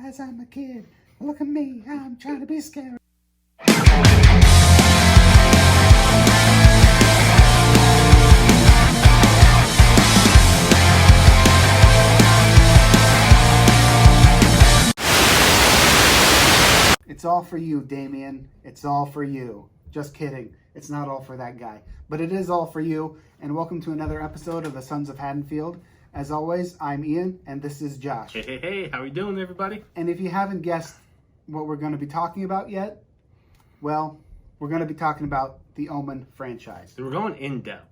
guys, I'm a kid. Look at me, I'm trying to be scary. It's all for you, Damien. It's all for you. Just kidding. It's not all for that guy. But it is all for you. And welcome to another episode of the Sons of Haddonfield. As always, I'm Ian, and this is Josh. Hey, how we doing, everybody? And if you haven't guessed what we're going to be talking about yet, well, we're going to be talking about the Omen franchise. So we're going in depth.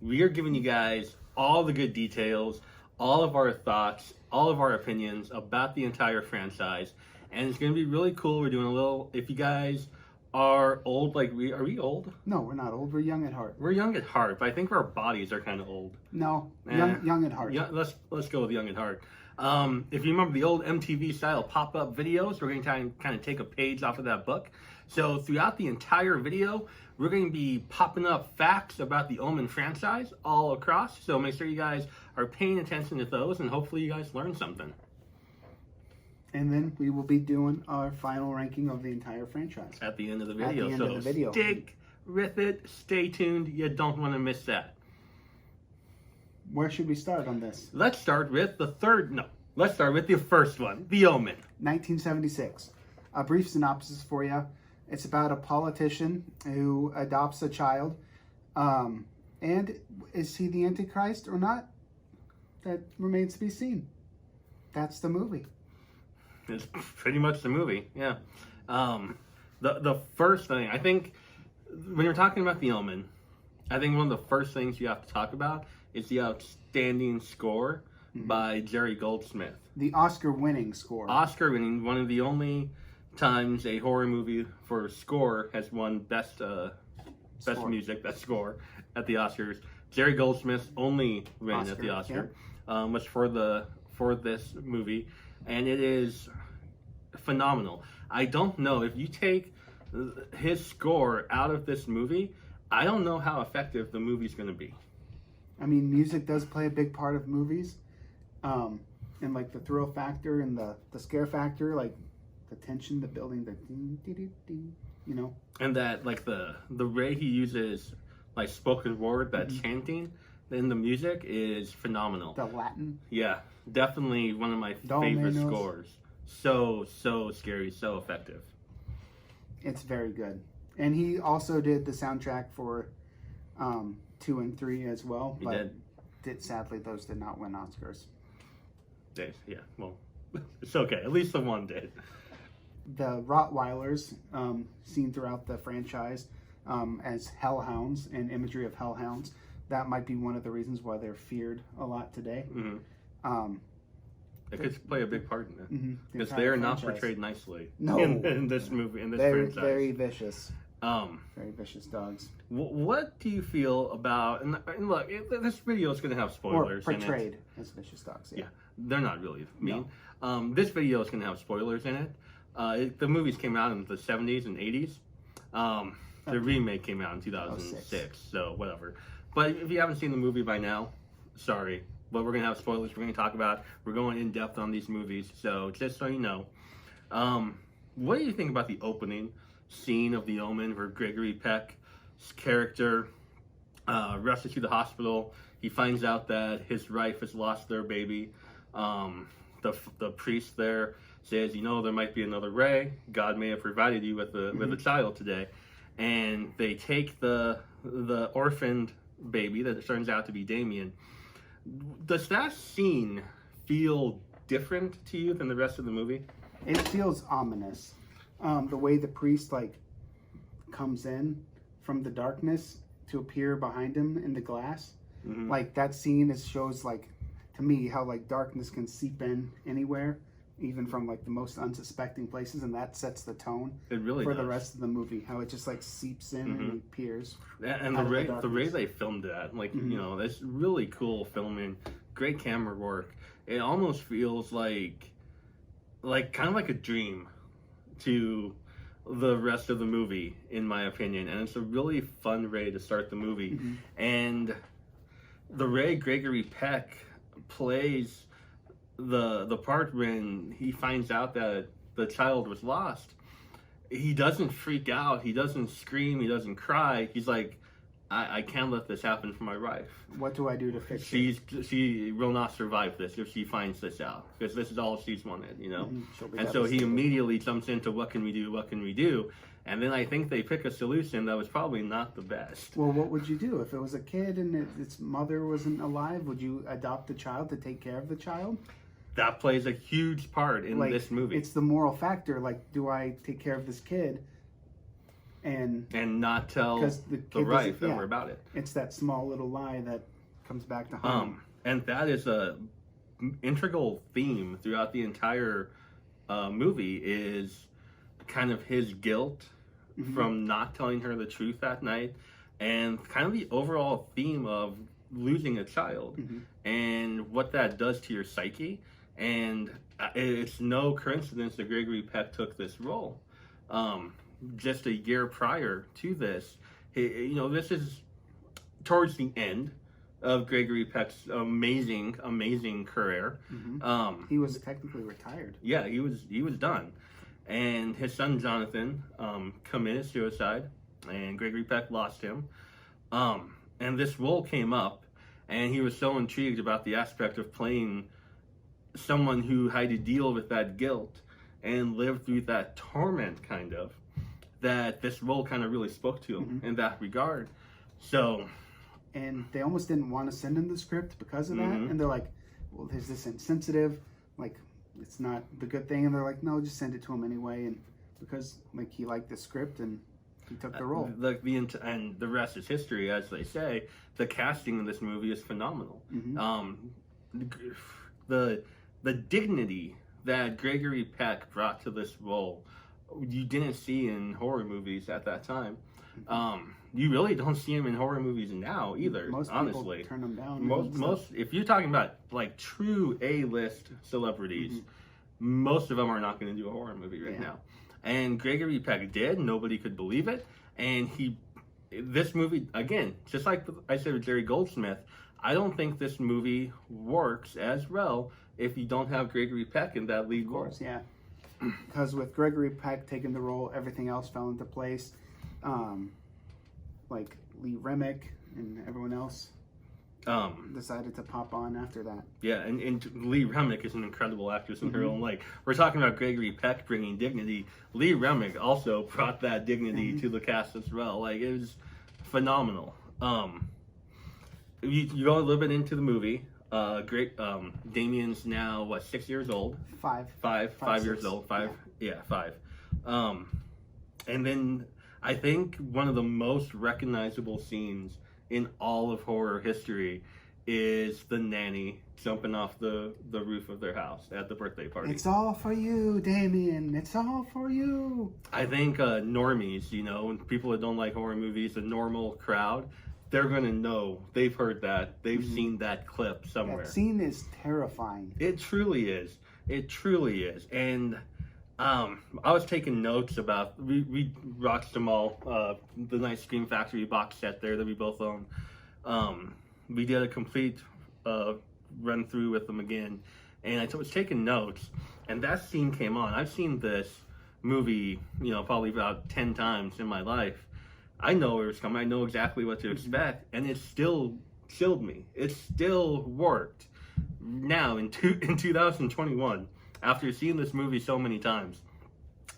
We are giving you guys all the good details, all of our thoughts, all of our opinions about the entire franchise. And it's going to be really cool. We're doing a little, if you guys are old, are we old? No, we're not old. We're young at heart. We're young at heart, but I think our bodies are kind of old. No, young at heart. Yeah, let's go with young at heart. If you remember the old MTV style pop-up videos, we're going to kind of take a page off of that book. So throughout the entire video, we're going to be popping up facts about the Omen franchise all across. So make sure you guys are paying attention to those, and hopefully you guys learn something. And then we will be doing our final ranking of the entire franchise. At the end of the video. At the end of the video. Stick with it. Stay tuned. You don't want to miss that. Where should we start on this? Let's start with let's start with the first one, The Omen. 1976. A brief synopsis for you. It's about a politician who adopts a child. And is he the Antichrist or not? That remains to be seen. That's the movie. It's pretty much the movie, yeah. The first thing, I think, when you're talking about The Omen, I think one of the first things you have to talk about is the outstanding score by Jerry Goldsmith. The Oscar-winning score. Oscar-winning, one of the only times a horror movie for score has won best music, best score at the Oscars. Jerry Goldsmith's only win at the Oscar was for this movie. And it is phenomenal. I don't know, if you take his score out of this movie, I don't know how effective the movie's going to be. I mean, music does play a big part of movies. And like the thrill factor and the scare factor, like the tension, the building, the ding, ding, ding, ding, you know. And that, like, the way he uses, like, spoken word, that chanting in the music is phenomenal. The Latin. Yeah, definitely one of my favorite scores. So scary, so effective. It's very good. And he also did the soundtrack for 2 and 3 as well. He did. Sadly, those did not win Oscars. Yeah, well, it's okay. At least the one did. The Rottweilers, seen throughout the franchise as hellhounds and imagery of hellhounds, that might be one of the reasons why they're feared a lot today. Mm-hmm. It could play a big part in it because the they are franchise. Not portrayed nicely. No, in this movie, in this franchise, very vicious. Very vicious dogs. What do you feel about? And look, this video is going to have spoilers. Or portrayed as vicious dogs. Yeah, they're not really mean. No. This video is going to have spoilers in it. The movies came out in the 70s and 80s. The remake came out in 2006. So whatever. But if you haven't seen the movie by now, sorry. But we're going to have spoilers. We're going to talk about. We're going in depth on these movies. So just so you know, what do you think about the opening scene of The Omen, where Gregory Peck's character rushes to the hospital? He finds out that his wife has lost their baby. The priest there says, there might be another way. God may have provided you with a child today, and they take the orphaned baby that turns out to be Damien. Does that scene feel different to you than the rest of the movie? It feels ominous. The way the priest comes in from the darkness to appear behind him in the glass, like that scene shows to me how darkness can seep in anywhere, even from the most unsuspecting places, and that sets the tone. It really for does. the rest of the movie. How it just seeps in and appears. And the way they filmed that, it's really cool filming, great camera work. It almost feels like kind of like a dream to the rest of the movie, in my opinion. And it's a really fun way to start the movie. And the way Gregory Peck plays the part when he finds out that the child was lost, he doesn't freak out, he doesn't scream, he doesn't cry. He's like, I can't let this happen for my wife. What do I do to fix it? She will not survive this if she finds this out, because this is all she's wanted, you know. And so he devastated. immediately jumps into what can we do, and then I think they pick a solution that was probably not the best. Well, what would you do if it was a kid and its mother wasn't alive? Would you adopt the child to take care of the child? That plays a huge part in Like, this movie. It's the moral factor. Like, do I take care of this kid? And not tell 'cause the the kid wife doesn't- that yeah. we're about it. it's that small little lie that comes back to haunt him. And that is a integral theme throughout the entire movie, is kind of his guilt from not telling her the truth that night, and kind of the overall theme of losing a child and what that does to your psyche. And it's no coincidence that Gregory Peck took this role. Just a year prior to this, this is towards the end of Gregory Peck's amazing career. He was technically retired. Yeah, he was done, and his son Jonathan committed suicide, and Gregory Peck lost him. And this role came up, and he was so intrigued about the aspect of playing someone who had to deal with that guilt and live through that torment, kind of, that this role kind of really spoke to him in that regard. So, and they almost didn't want to send him the script because of that. And they're like, well, is this insensitive? Like, it's not the good thing. And they're like, no, just send it to him anyway. And because like he liked the script and he took the role. And the rest is history, as they say. The casting in this movie is phenomenal. The dignity that Gregory Peck brought to this role, you didn't see in horror movies at that time. You really don't see him in horror movies now either. Most honestly, people turn them down. most if you're talking about like true A-list celebrities, most of them are not going to do a horror movie right now. And Gregory Peck did. Nobody could believe it. And this movie, again, just like I said with Jerry Goldsmith, I don't think this movie works as well if you don't have Gregory Peck in that lead role. Of course, yeah. Because with Gregory Peck taking the role, everything else fell into place. Like Lee Remick and everyone else decided to pop on after that. Yeah, and Lee Remick is an incredible actress in her own right. We're talking about Gregory Peck bringing dignity. Lee Remick also brought that dignity to the cast as well. Like, it was phenomenal. You go a little bit into the movie. Damien's now 6 years old. Five years six. old. Five. And then I think one of the most recognizable scenes in all of horror history is the nanny jumping off the roof of their house at the birthday party. It's all for you, Damien. It's all for you. I think normies, and people that don't like horror movies, the normal crowd, they're going to know. They've heard that. They've seen that clip somewhere. That scene is terrifying. It truly is. It truly is. And I was taking notes about, we watched them all, the nice Scream Factory box set there that we both own. We did a complete run through with them again, and I was taking notes, and that scene came on. I've seen this movie, probably about 10 times in my life. I know it was coming. I know exactly what to expect, and it still chilled me. It still worked. Now, in 2021, after seeing this movie so many times,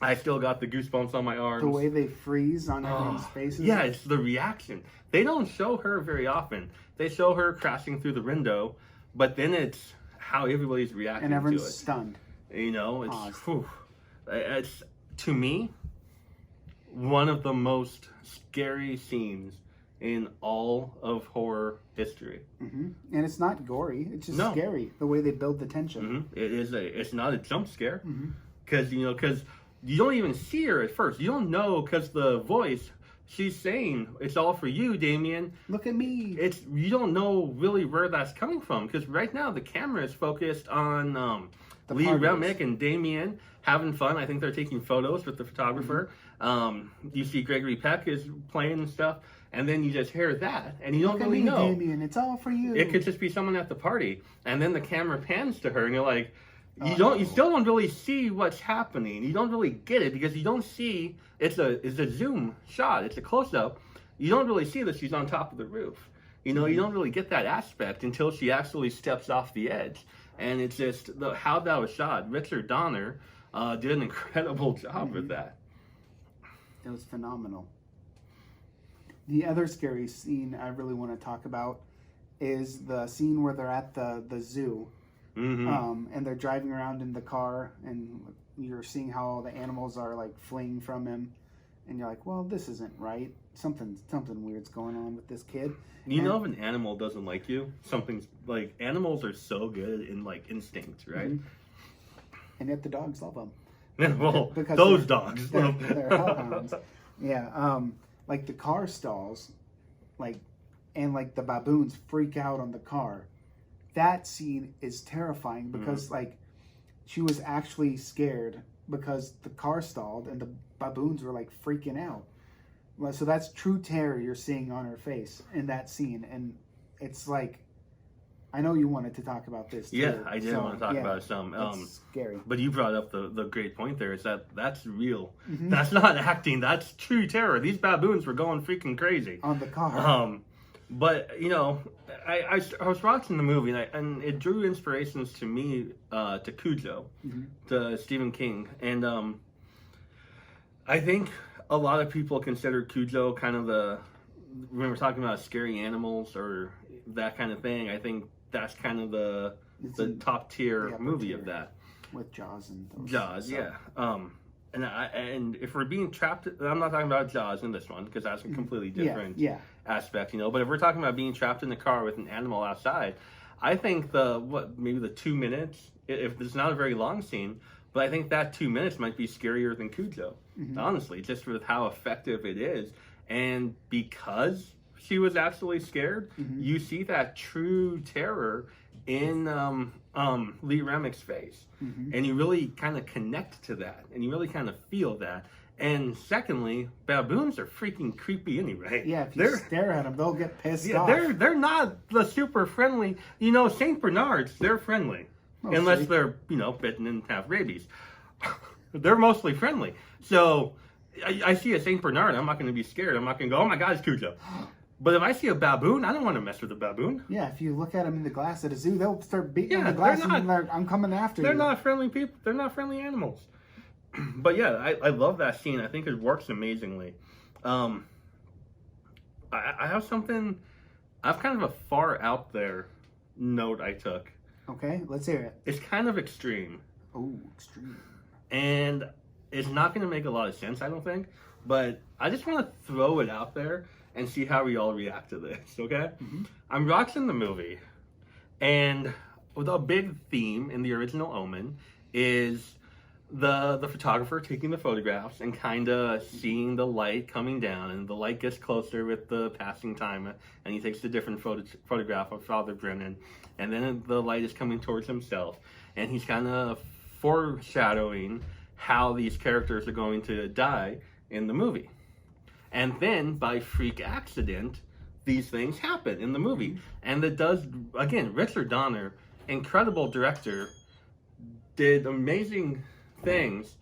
I still got the goosebumps on my arms. The way they freeze on everyone's faces. Yeah, it's the reaction. They don't show her very often. They show her crashing through the window, but then it's how everybody's reacting and everyone's to it. stunned. It's to me one of the most scary scenes in all of horror history. And it's not gory. It's just scary the way they build the tension. It's not a jump scare because you don't even see her at first. You don't know because the voice, she's saying, "It's all for you, Damien. Look at me." You don't know really where that's coming from because right now the camera is focused on Lee Remick and Damien having fun. I think they're taking photos with the photographer. You see Gregory Peck is playing and stuff, and then you just hear that, and you don't Look at really me, know. Damien, it's all for you. It could just be someone at the party, and then the camera pans to her, and you're like, you still don't really see what's happening. You don't really get it because you don't see. It's a zoom shot. It's a close up. You don't really see that she's on top of the roof. You know, you don't really get that aspect until she actually steps off the edge, and it's just how that was shot. Richard Donner did an incredible job with that. It was phenomenal. The other scary scene I really want to talk about is the scene where they're at the zoo, and they're driving around in the car, and you're seeing how all the animals are like fleeing from him, and you're like, well, this isn't right. Something weird's going on with this kid. You know, if an animal doesn't like you, something's like, animals are so good in like instinct, right? And yet the dogs love them. Well, Because those dogs. They're hellhounds. Yeah, like the car stalls, and the baboons freak out on the car. That scene is terrifying because like she was actually scared because the car stalled and the baboons were like freaking out. Well, so that's true terror you're seeing on her face in that scene, and it's like, I know you wanted to talk about this too. Yeah, I did want to talk about it some. It's scary. But you brought up the great point there, is that's real. That's not acting. That's true terror. These baboons were going freaking crazy On the car. But, you know, I was watching the movie, and it drew inspirations to me, to Cujo, to Stephen King. And I think a lot of people consider Cujo kind of when we're talking about scary animals or that kind of thing, I think that's kind of the top tier movie of that. With Jaws and those. Jaws, yeah. And if we're being trapped, I'm not talking about Jaws in this one because that's a completely different aspect, you know. But if we're talking about being trapped in the car with an animal outside, I think maybe the 2 minutes, if it's not a very long scene, but I think that 2 minutes might be scarier than Cujo, honestly, just with how effective it is. And because she was actually scared, you see that true terror in Lee Remick's face. And you really kind of connect to that, and you really kind of feel that. And secondly, baboons are freaking creepy anyway. Yeah, if you stare at them, they'll get pissed off. They're not the super friendly. You know, St. Bernards, they're friendly. Unless they're, you know, bitten and have rabies. They're mostly friendly. So I see a St. Bernard, I'm not going to be scared. I'm not going to go, oh my God, it's Cujo. But if I see a baboon, I don't want to mess with a baboon. Yeah, if you look at them in the glass at a zoo, they'll start beating on the glass and they're, I'm coming after you. They're not friendly people. They're not friendly animals. But yeah, I love that scene. I think it works amazingly. I have something, I have kind of a far out there note I took. Okay, let's hear it. It's kind of extreme. Oh, extreme. And it's not going to make a lot of sense, I don't think. But I just want to throw it out there and see how we all react to this, okay? I'm watching the movie, and the big theme in the original Omen is the photographer taking the photographs and kind of seeing the light coming down, and the light gets closer with the passing time, and he takes a different photograph of Father Brennan, and then the light is coming towards himself, and he's kind of foreshadowing how these characters are going to die in the movie. And then, by freak accident, these things happen in the movie. And it does, again, Richard Donner, incredible director, did amazing things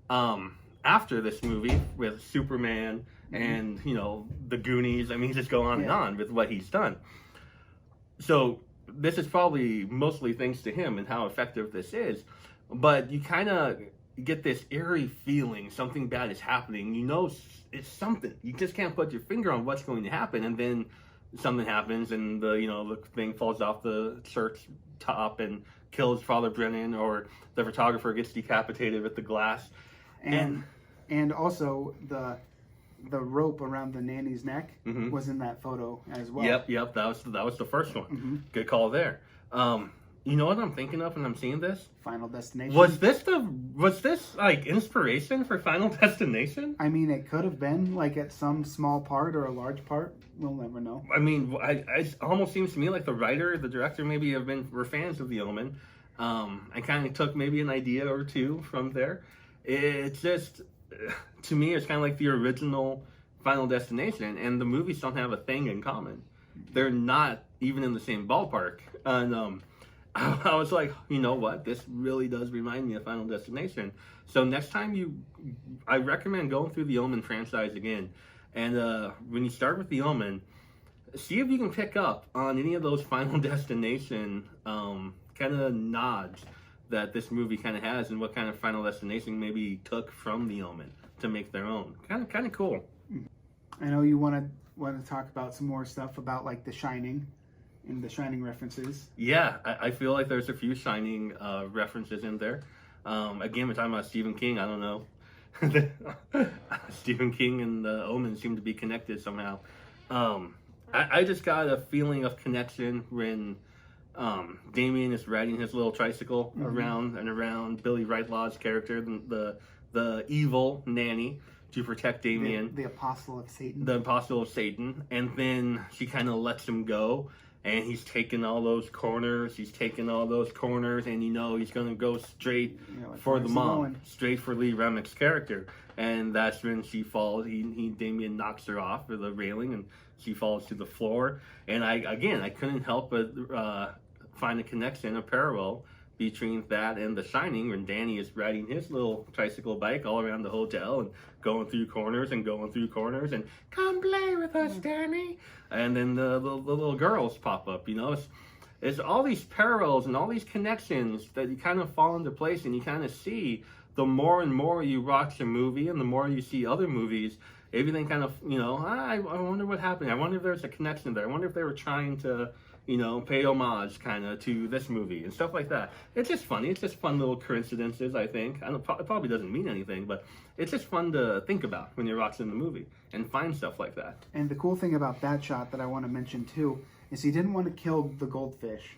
after this movie with Superman and, you know, the Goonies. I mean, just go on and on with what he's done. So this is probably mostly thanks to him and how effective this is. But you kind of get this eerie feeling something bad is happening. You know it's something. You just can't put your finger on what's going to happen, and then something happens, and the thing falls off the church top and kills Father Brennan, or the photographer gets decapitated with the glass. And also the rope around the nanny's neck was in that photo as well. Yep. That was the first one. Good call there. You know what I'm thinking of when I'm seeing this? Final Destination. Was this like inspiration for Final Destination? I mean, it could have been like at some small part or a large part. We'll never know. I mean, it almost seems to me like the writer, the director, maybe were fans of The Omen. I kind of took maybe an idea or two from there. It's just, to me, it's kind of like the original Final Destination, and the movies don't have a thing in common. They're not even in the same ballpark. And I was like, you know what? This really does remind me of Final Destination. So next time I recommend going through the Omen franchise again. And when you start with the Omen, see if you can pick up on any of those Final Destination kind of nods that this movie kind of has, and what kind of Final Destination maybe took from the Omen to make their own. Kind of cool. I know you want to talk about some more stuff about like The Shining and The Shining references. Yeah, I feel like there's a few Shining references in there. Again, we're talking about Stephen King. I don't know. Stephen King and the Omen seem to be connected somehow. I just got a feeling of connection when Damien is riding his little tricycle around and around Billy Wrightlaw's character, the evil nanny, to protect Damien. The apostle of Satan. The apostle of Satan. And then she kind of lets him go. And he's taking all those corners. And you know he's going to go straight for the mom. Straight for Lee Remick's character. And that's when she falls. Damien knocks her off of the railing, and she falls to the floor. And I couldn't help but find a connection, a parallel between that and The Shining, when Danny is riding his little tricycle bike all around the hotel and going through corners and come play with us, Danny. And then the little girls pop up. You know, it's all these parallels and all these connections that you kind of fall into place, and you kind of see the more and more you watch a movie and the more you see other movies. Everything kind of, I wonder what happened. I wonder if there's a connection there. I wonder if they were trying to, pay homage kind of to this movie and stuff like that. It's just funny. It's just fun little coincidences, I think. It probably doesn't mean anything, but it's just fun to think about when you're watching the movie and find stuff like that. And the cool thing about that shot that I want to mention too is he didn't want to kill the goldfish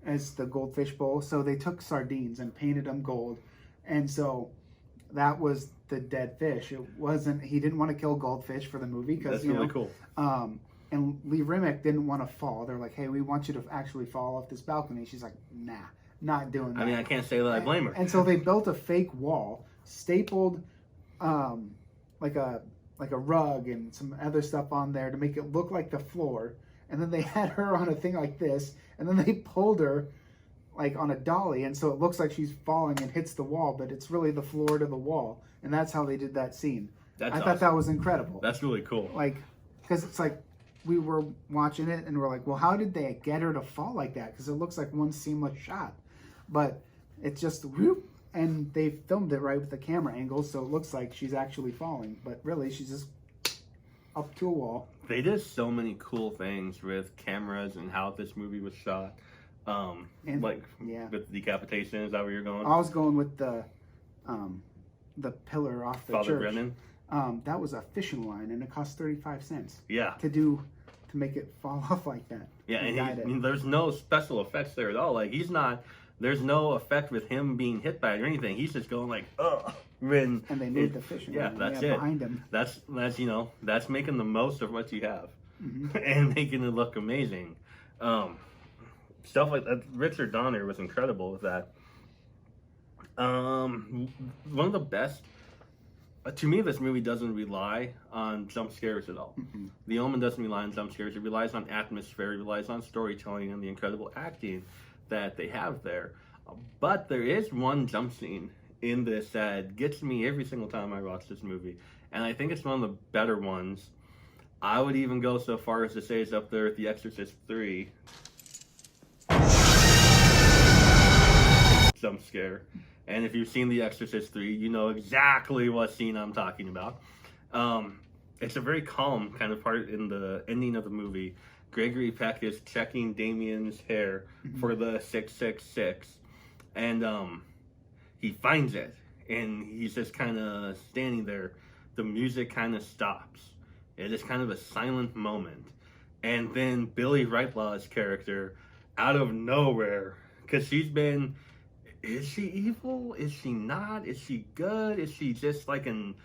as the goldfish bowl, so they took sardines and painted them gold. And so that was the dead fish. He didn't want to kill goldfish for the movie because that's really cool. And Lee Remick didn't want to fall. They're like, hey, we want you to actually fall off this balcony. She's like, nah, not doing that. I mean, I can't say that I blame her. And so they built a fake wall, stapled like a rug and some other stuff on there to make it look like the floor. And then they had her on a thing like this, and then they pulled her like on a dolly, and so it looks like she's falling and hits the wall, but it's really the floor to the wall. And that's how they did that scene. I thought that was incredible. That's really cool. Like, because it's like, we were watching it and we're like, well, how did they get her to fall like that? Because it looks like one seamless shot, but it's just whoop, and they filmed it right with the camera angles, so it looks like she's actually falling, but really she's just up to a wall. They did so many cool things with cameras and how this movie was shot. With decapitation, is that where you're going? I was going with the pillar off the Father church. Brennan. That was a fishing line, and it cost 35 cents. Yeah. To make it fall off like that. Yeah, and there's no special effects there at all. Like there's no effect with him being hit by it or anything. He's just going like, ugh. And they moved the fishing line. That's it. Behind him. That's that's making the most of what you have, and making it look amazing. Stuff like that. Richard Donner was incredible with that. One of the best. To me, this movie doesn't rely on jump scares at all. The Omen doesn't rely on jump scares. It relies on atmosphere. It relies on storytelling and the incredible acting that they have there. But there is one jump scene in this that gets me every single time I watch this movie. And I think it's one of the better ones. I would even go so far as to say it's up there with The Exorcist 3. Jump scare. And if you've seen The Exorcist 3, you know exactly what scene I'm talking about. It's a very calm kind of part in the ending of the movie. Gregory Peck is checking Damien's hair for the 666. And he finds it. And he's just kind of standing there. The music kind of stops. It is kind of a silent moment. And then Billy Wrightlaw's character, out of nowhere, because she's been... Is she evil? Is she not? Is she good? Is she just like an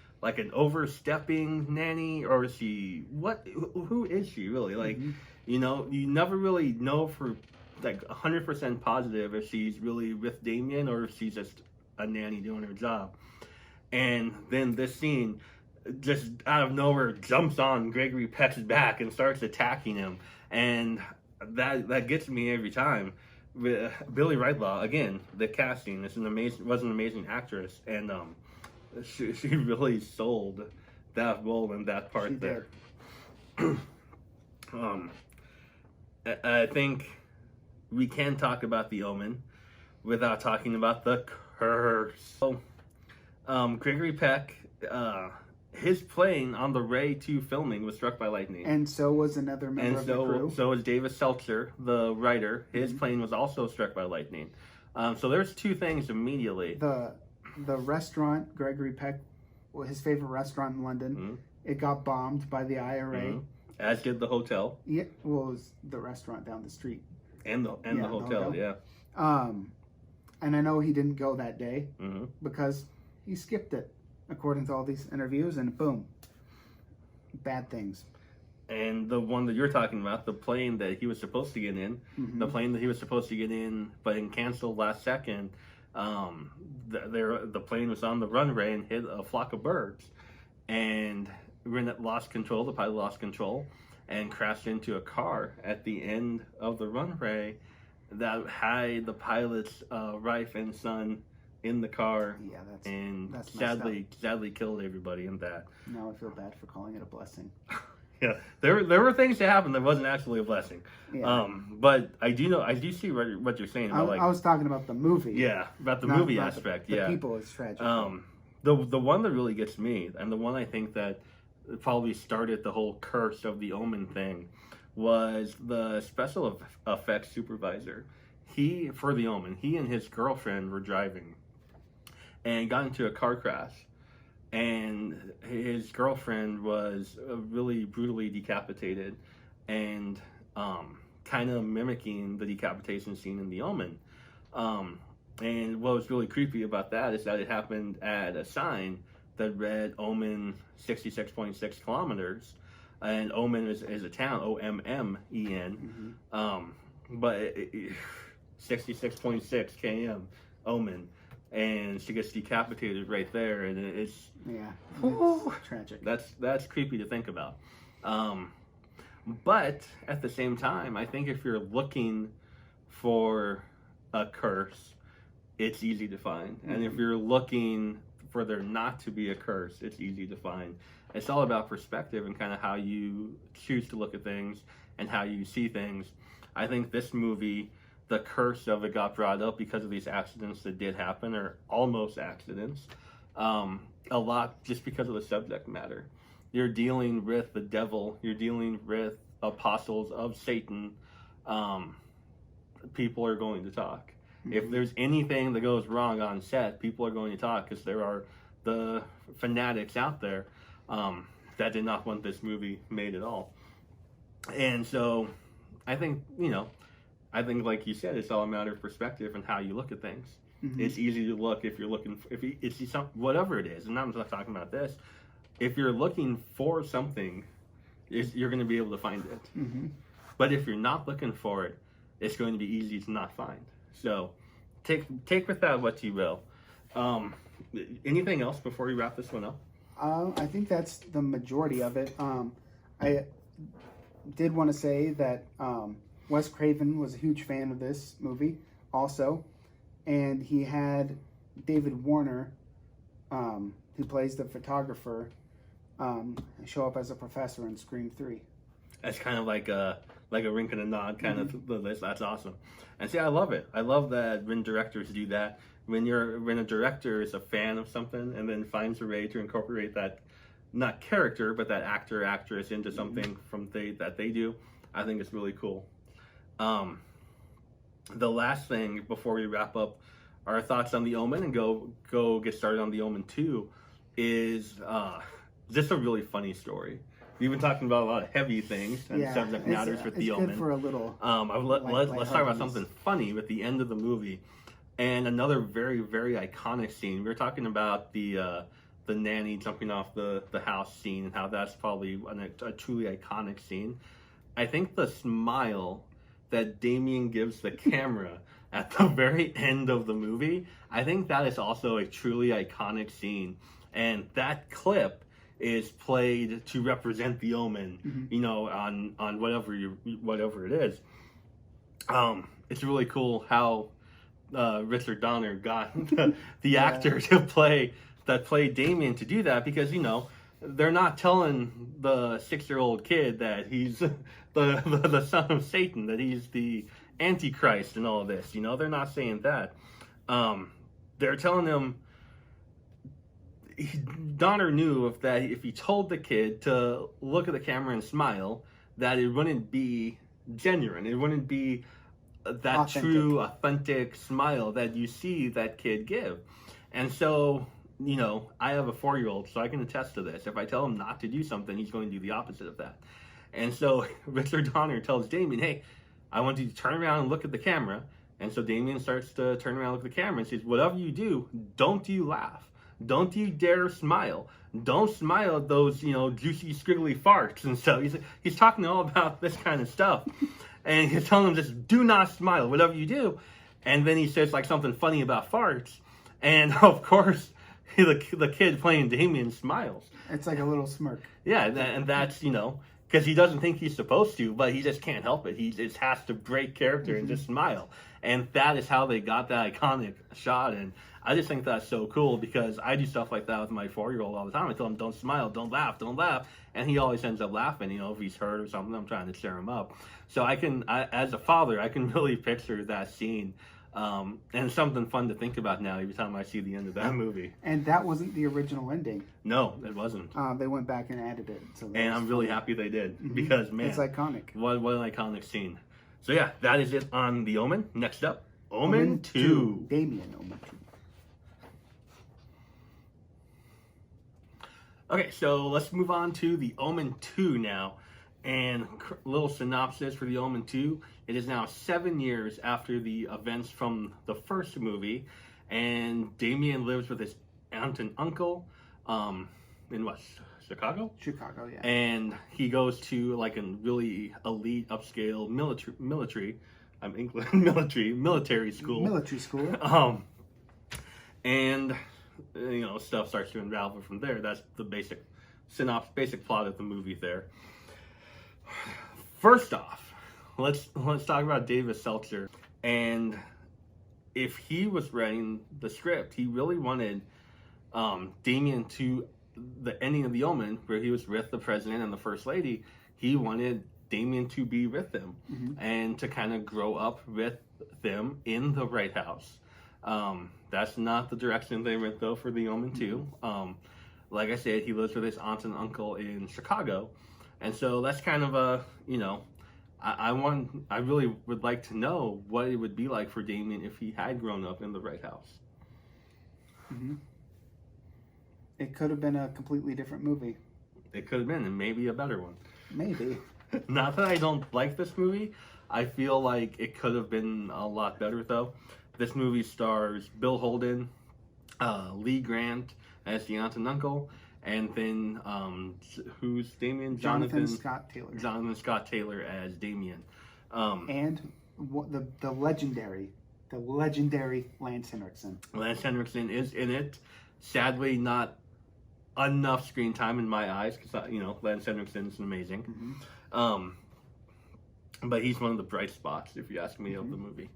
overstepping nanny, or is she what? Who is she really? Like, you never really know for like 100% positive if she's really with Damien or if she's just a nanny doing her job. And then this scene, just out of nowhere jumps on Gregory Peck's back and starts attacking him, and that gets me every time. Billy Wrightlaw, again, the casting was an amazing actress, and she really sold that role and that part She there. I think we can talk about the Omen without talking about the curse. So, Gregory Peck, his plane on the way to filming was struck by lightning. And so was another member of the crew. So was David Seltzer, the writer. His plane was also struck by lightning. So there's two things immediately. The restaurant, Gregory Peck, his favorite restaurant in London, it got bombed by the IRA. As did the hotel. Yeah, well, it was the restaurant down the street. And the hotel, yeah. And I know he didn't go that day because he skipped it, according to all these interviews, and boom, bad things. And the one that you're talking about, the plane that he was supposed to get in, the plane that he was supposed to get in, but canceled last second, the plane was on the runway and hit a flock of birds. And lost control, the pilot lost control, and crashed into a car at the end of the runway that had the pilot's wife and son in the car. Yeah, that's sadly killed everybody in that. Now I feel bad for calling it a blessing. Yeah, there were things that happened that wasn't actually a blessing. Yeah. But I do see what you're saying about, I was talking about the movie. Yeah, about the movie aspect. The people is tragic. The one that really gets me, and the one I think that probably started the whole curse of the Omen thing, was the special effects supervisor. For the Omen, he and his girlfriend were driving and got into a car crash, and his girlfriend was really brutally decapitated, and kind of mimicking the decapitation scene in the Omen. And what was really creepy about that is that it happened at a sign that read Omen 66.6 kilometers, and Omen is a town, Ommen, but 66.6 km, Omen, and she gets decapitated right there, and it's tragic. That's creepy to think about. But at the same time, I think if you're looking for a curse, it's easy to find, and if you're looking for there not to be a curse, it's easy to find. It's all about perspective and kind of how you choose to look at things and how you see things. I think this movie, the curse of it got brought up because of these accidents that did happen, or almost accidents, a lot just because of the subject matter. You're dealing with the devil, you're dealing with apostles of Satan. People are going to talk. If there's anything that goes wrong on set, people are going to talk, because there are the fanatics out there that did not want this movie made at all. And so I think, like you said, it's all a matter of perspective and how you look at things. It's easy to look if you're looking, whatever it is, and I'm not talking about this, if you're looking for something, you're going to be able to find it. But if you're not looking for it, it's going to be easy to not find. So take with that what you will. Anything else before we wrap this one up? I think that's the majority of it. I did want to say that Wes Craven was a huge fan of this movie also, and he had David Warner, who plays the photographer, show up as a professor in Scream 3. That's kind of like a wink and a nod kind of the list. That's awesome. And see, I love it. I love that when directors do that. When a director is a fan of something and then finds a way to incorporate that, not character, but that actor, actress into something that they do, I think it's really cool. The last thing before we wrap up our thoughts on the Omen and go get started on the Omen 2 is just a really funny story. We've been talking about a lot of heavy things and subject matters with the Omen. Good for a little. Let's talk about something funny with the end of the movie, and another very, very iconic scene. We were talking about the nanny jumping off the house scene and how that's probably a truly iconic scene. I think the smile that Damien gives the camera at the very end of the movie, I think that is also a truly iconic scene, and that clip is played to represent the Omen, you know, on whatever it is. It's really cool how Richard Donner got the actor to play Damien to do that, because, you know, they're not telling the 6-year-old kid that he's the son of Satan, that he's the Antichrist and all of this. You know, they're not saying that. They're telling him. Donner knew if he told the kid to look at the camera and smile, that it wouldn't be genuine. It wouldn't be that authentic. True, authentic smile that you see that kid give. And so, you know, I have a 4-year-old, so I can attest to this. If I tell him not to do something, he's going to do the opposite of that. And so Richard Donner tells Damien, hey, I want you to turn around and look at the camera. And so Damien starts to turn around and look at the camera and says, whatever you do, don't you laugh. Don't you dare smile. Don't smile at those, you know, juicy, squiggly farts. And so he's talking all about this kind of stuff. And he's telling them, just do not smile, whatever you do. And then he says, like, something funny about farts. And, of course, the kid playing Damien smiles. It's like a little smirk. Yeah, and that's, you know, because he doesn't think he's supposed to, but he just can't help it. He just has to break character and just smile. And that is how they got that iconic shot. And I just think that's so cool, because I do stuff like that with my 4-year-old all the time. I tell him, don't smile, don't laugh. And he always ends up laughing, you know, if he's hurt or something. I'm trying to cheer him up. So as a father, I can really picture that scene. And it's something fun to think about now every time I see the end of that movie. And that wasn't the original ending. No, it wasn't. They went back and added it. So and I'm really happy they did, because, man, it's iconic. What an iconic scene. So yeah, that is it on The Omen. Next up, Omen 2. Damien Omen 2. Okay, so let's move on to The Omen 2 now. And a little synopsis for The Omen 2. It is now 7 years after the events from the first movie, and Damien lives with his aunt and uncle in what, Chicago? Chicago, yeah. And he goes to like a really elite, upscale military school. Military school. And you know, stuff starts to unravel from there. That's the basic plot of the movie there. First off, let's talk about David Seltzer. And if he was writing the script, he really wanted Damien to the ending of The Omen, where he was with the president and the first lady. He wanted Damien to be with them and to kind of grow up with them in the White House. That's not the direction they went, though, for The Omen 2. Like I said, he lives with his aunt and uncle in Chicago. And so that's kind of a, you know, I really would like to know what it would be like for Damien if he had grown up in the White House. It could have been a completely different movie. It could have been, and maybe a better one. Maybe. Not that I don't like this movie. I feel like it could have been a lot better, though. This movie stars Bill Holden, Lee Grant as the aunt and uncle, and then who's Damien? Jonathan Scott Taylor. Jonathan Scott Taylor as Damien. And the legendary Lance Henriksen. Lance Henriksen is in it. Sadly, not enough screen time in my eyes, because, you know, Lance Henriksen is amazing. But he's one of the bright spots, if you ask me, of the movie.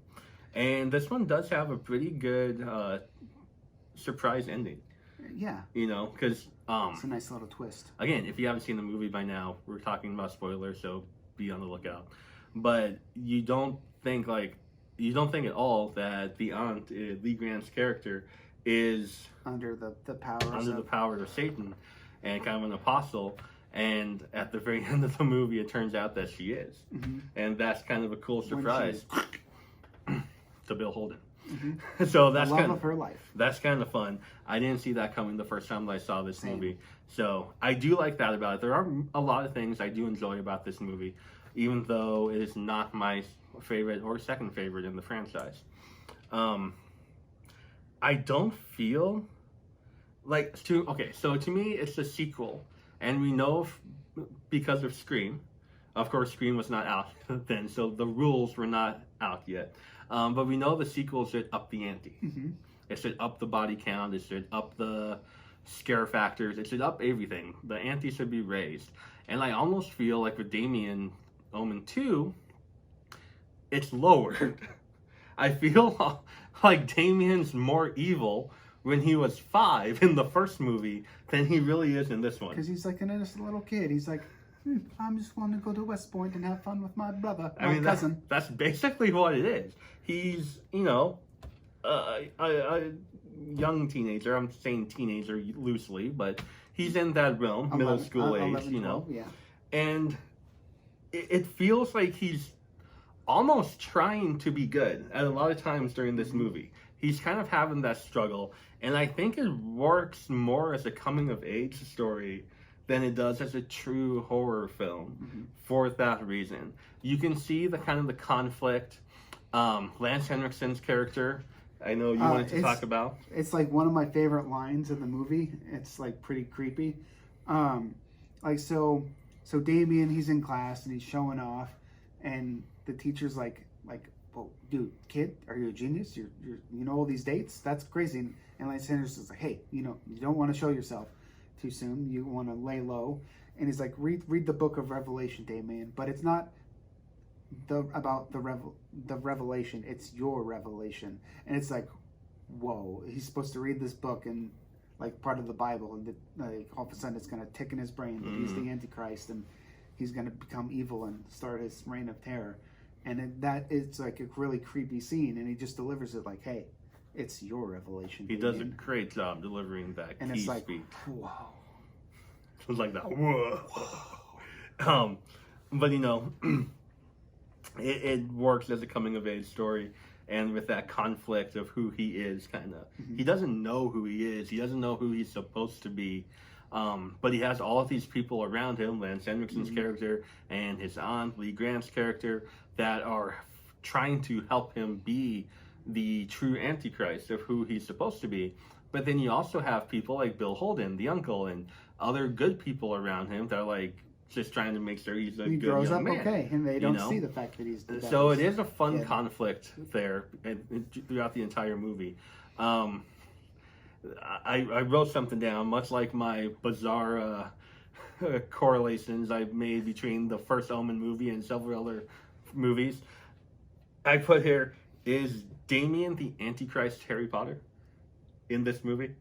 And this one does have a pretty good surprise ending. Yeah. You know, because it's a nice little twist. Again, if you haven't seen the movie by now, we're talking about spoilers, so be on the lookout. But you don't think at all that the aunt, Lee Grant's character, is under the power of Satan and kind of an apostle. And at the very end of the movie, it turns out that she is. And that's kind of a cool surprise to Bill Holden. So that's the love of her life. That's kind of fun. I didn't see that coming the first time that I saw this movie. So I do like that about it. There are a lot of things I do enjoy about this movie, even though it is not my favorite or second favorite in the franchise. I don't feel like so to me it's a sequel, and we know because of Scream. Of course, Scream was not out then, so the rules were not out yet. But we know the sequel should up the ante. It should up the body count. It should up the scare factors. It should up everything. The ante should be raised. And I almost feel like with Damien Omen 2, it's lowered. I feel like Damien's more evil when he was 5 in the first movie than he really is in this one. Because he's like an innocent little kid. He's like, I'm just want to go to West Point and have fun with my brother, my cousin. That's basically what it is. He's, a young teenager. I'm saying teenager loosely, but he's in that realm, middle school age, 11, 12, yeah. And it feels like he's almost trying to be good at a lot of times during this movie. He's kind of having that struggle, and I think it works more as a coming-of-age story than it does as a true horror film for that reason. You can see the kind of the conflict. Lance Henriksen's character, I know you wanted to talk about. It's like one of my favorite lines in the movie. It's like pretty creepy. So Damien, he's in class and he's showing off, and the teacher's like, well, dude, kid, are you a genius? You know all these dates? That's crazy. And Lance Henriksen's like, hey, you don't want to show yourself too soon. You want to lay low. And he's like, read the book of Revelation, Damien. But it's not about the revelation. It's your revelation. And it's like, whoa, he's supposed to read this book and like part of the Bible, and all of a sudden it's going to tick in his brain that he's the Antichrist and he's going to become evil and start his reign of terror. And it's like a really creepy scene, and he just delivers it like, hey, it's your revelation. He does a great job delivering that and key it's like, speech. whoa. It was like that, whoa. But it works as a coming of age story, and with that conflict of who he is, kind of. He doesn't know who he is. He doesn't know who he's supposed to be. But he has all of these people around him, Lance Henriksen's character and his aunt, Lee Grant's character, that are trying to help him be the true Antichrist of who he's supposed to be. But then you also have people like Bill Holden, the uncle, and other good people around him that are like just trying to make sure he's a good grows young up man. Okay, and they don't see the fact that he's the So it is a fun conflict there throughout the entire movie. I wrote something down, much like my bizarre correlations I've made between the first Omen movie and several other movies. I put here, is Damien the Antichrist Harry Potter in this movie?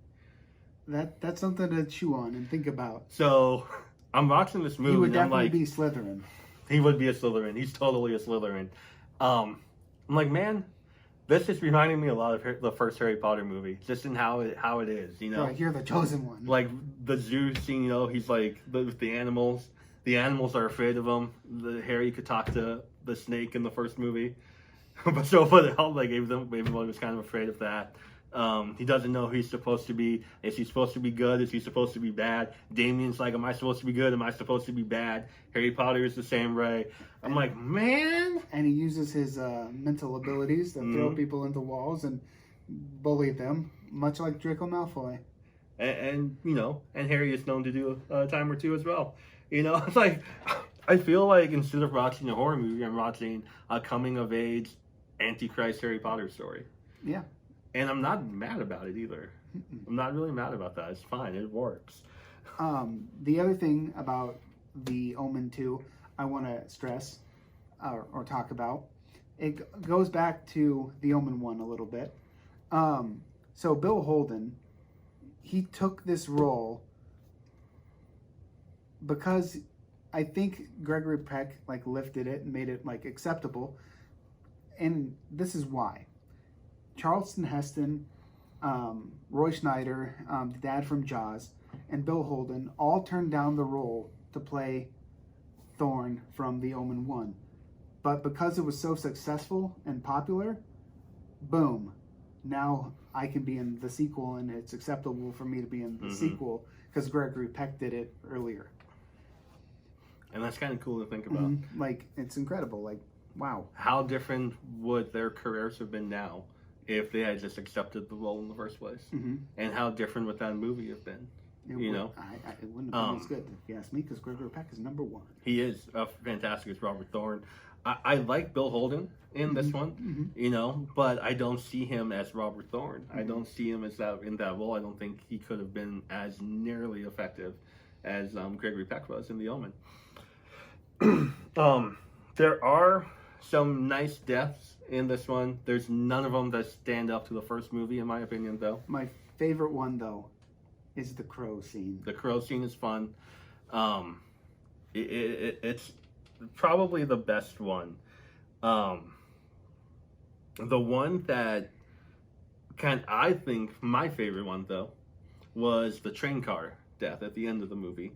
That's something to chew on and think about. So I'm watching this movie. He would and I'm definitely like, be Slytherin. He would be a Slytherin. He's totally a Slytherin. I'm like, man, this is reminding me a lot of the first Harry Potter movie, just in how it is, Like, you're the chosen one. Like the zoo scene, he's like with the animals. The animals are afraid of him. Harry could talk to the snake in the first movie, but everyone was kind of afraid of that. He doesn't know who he's supposed to be. Is he supposed to be good? Is he supposed to be bad? Damien's like, am I supposed to be good? Am I supposed to be bad? Harry Potter is the same way. I'm like, man. And he uses his mental abilities to throw people into walls and bully them, much like Draco Malfoy. And Harry is known to do a time or two as well. It's like, I feel like instead of watching a horror movie, I'm watching a coming-of-age Antichrist Harry Potter story. Yeah. And I'm not mad about it either. I'm not really mad about that. It's fine. It works. The other thing about the Omen 2 I want to stress or talk about, it goes back to the Omen 1 a little bit. So Bill Holden, he took this role because I think Gregory Peck lifted it and made it acceptable. And this is why. Charlton Heston, Roy Schneider, the dad from Jaws, and Bill Holden all turned down the role to play Thorn from The Omen 1. But because it was so successful and popular, boom, now I can be in the sequel, and it's acceptable for me to be in the sequel because Gregory Peck did it earlier. And that's kind of cool to think about. It's incredible. Wow. How different would their careers have been now if they had just accepted the role in the first place? And how different would that movie have been? It wouldn't have been as good, if you ask me, because Gregory Peck is number one. He is fantastic as Robert Thorne. I like Bill Holden in this one, Mm-hmm. but I don't see him as Robert Thorne. I don't see him as that in that role. I don't think he could have been as nearly effective as Gregory Peck was in The Omen. There are some nice deaths in this one. There's none of them that stand up to the first movie, in my opinion, though. My favorite one, though, is the crow scene. The crow scene is fun. It's probably the best one. The one that I think my favorite one, though, was the train car death at the end of the movie.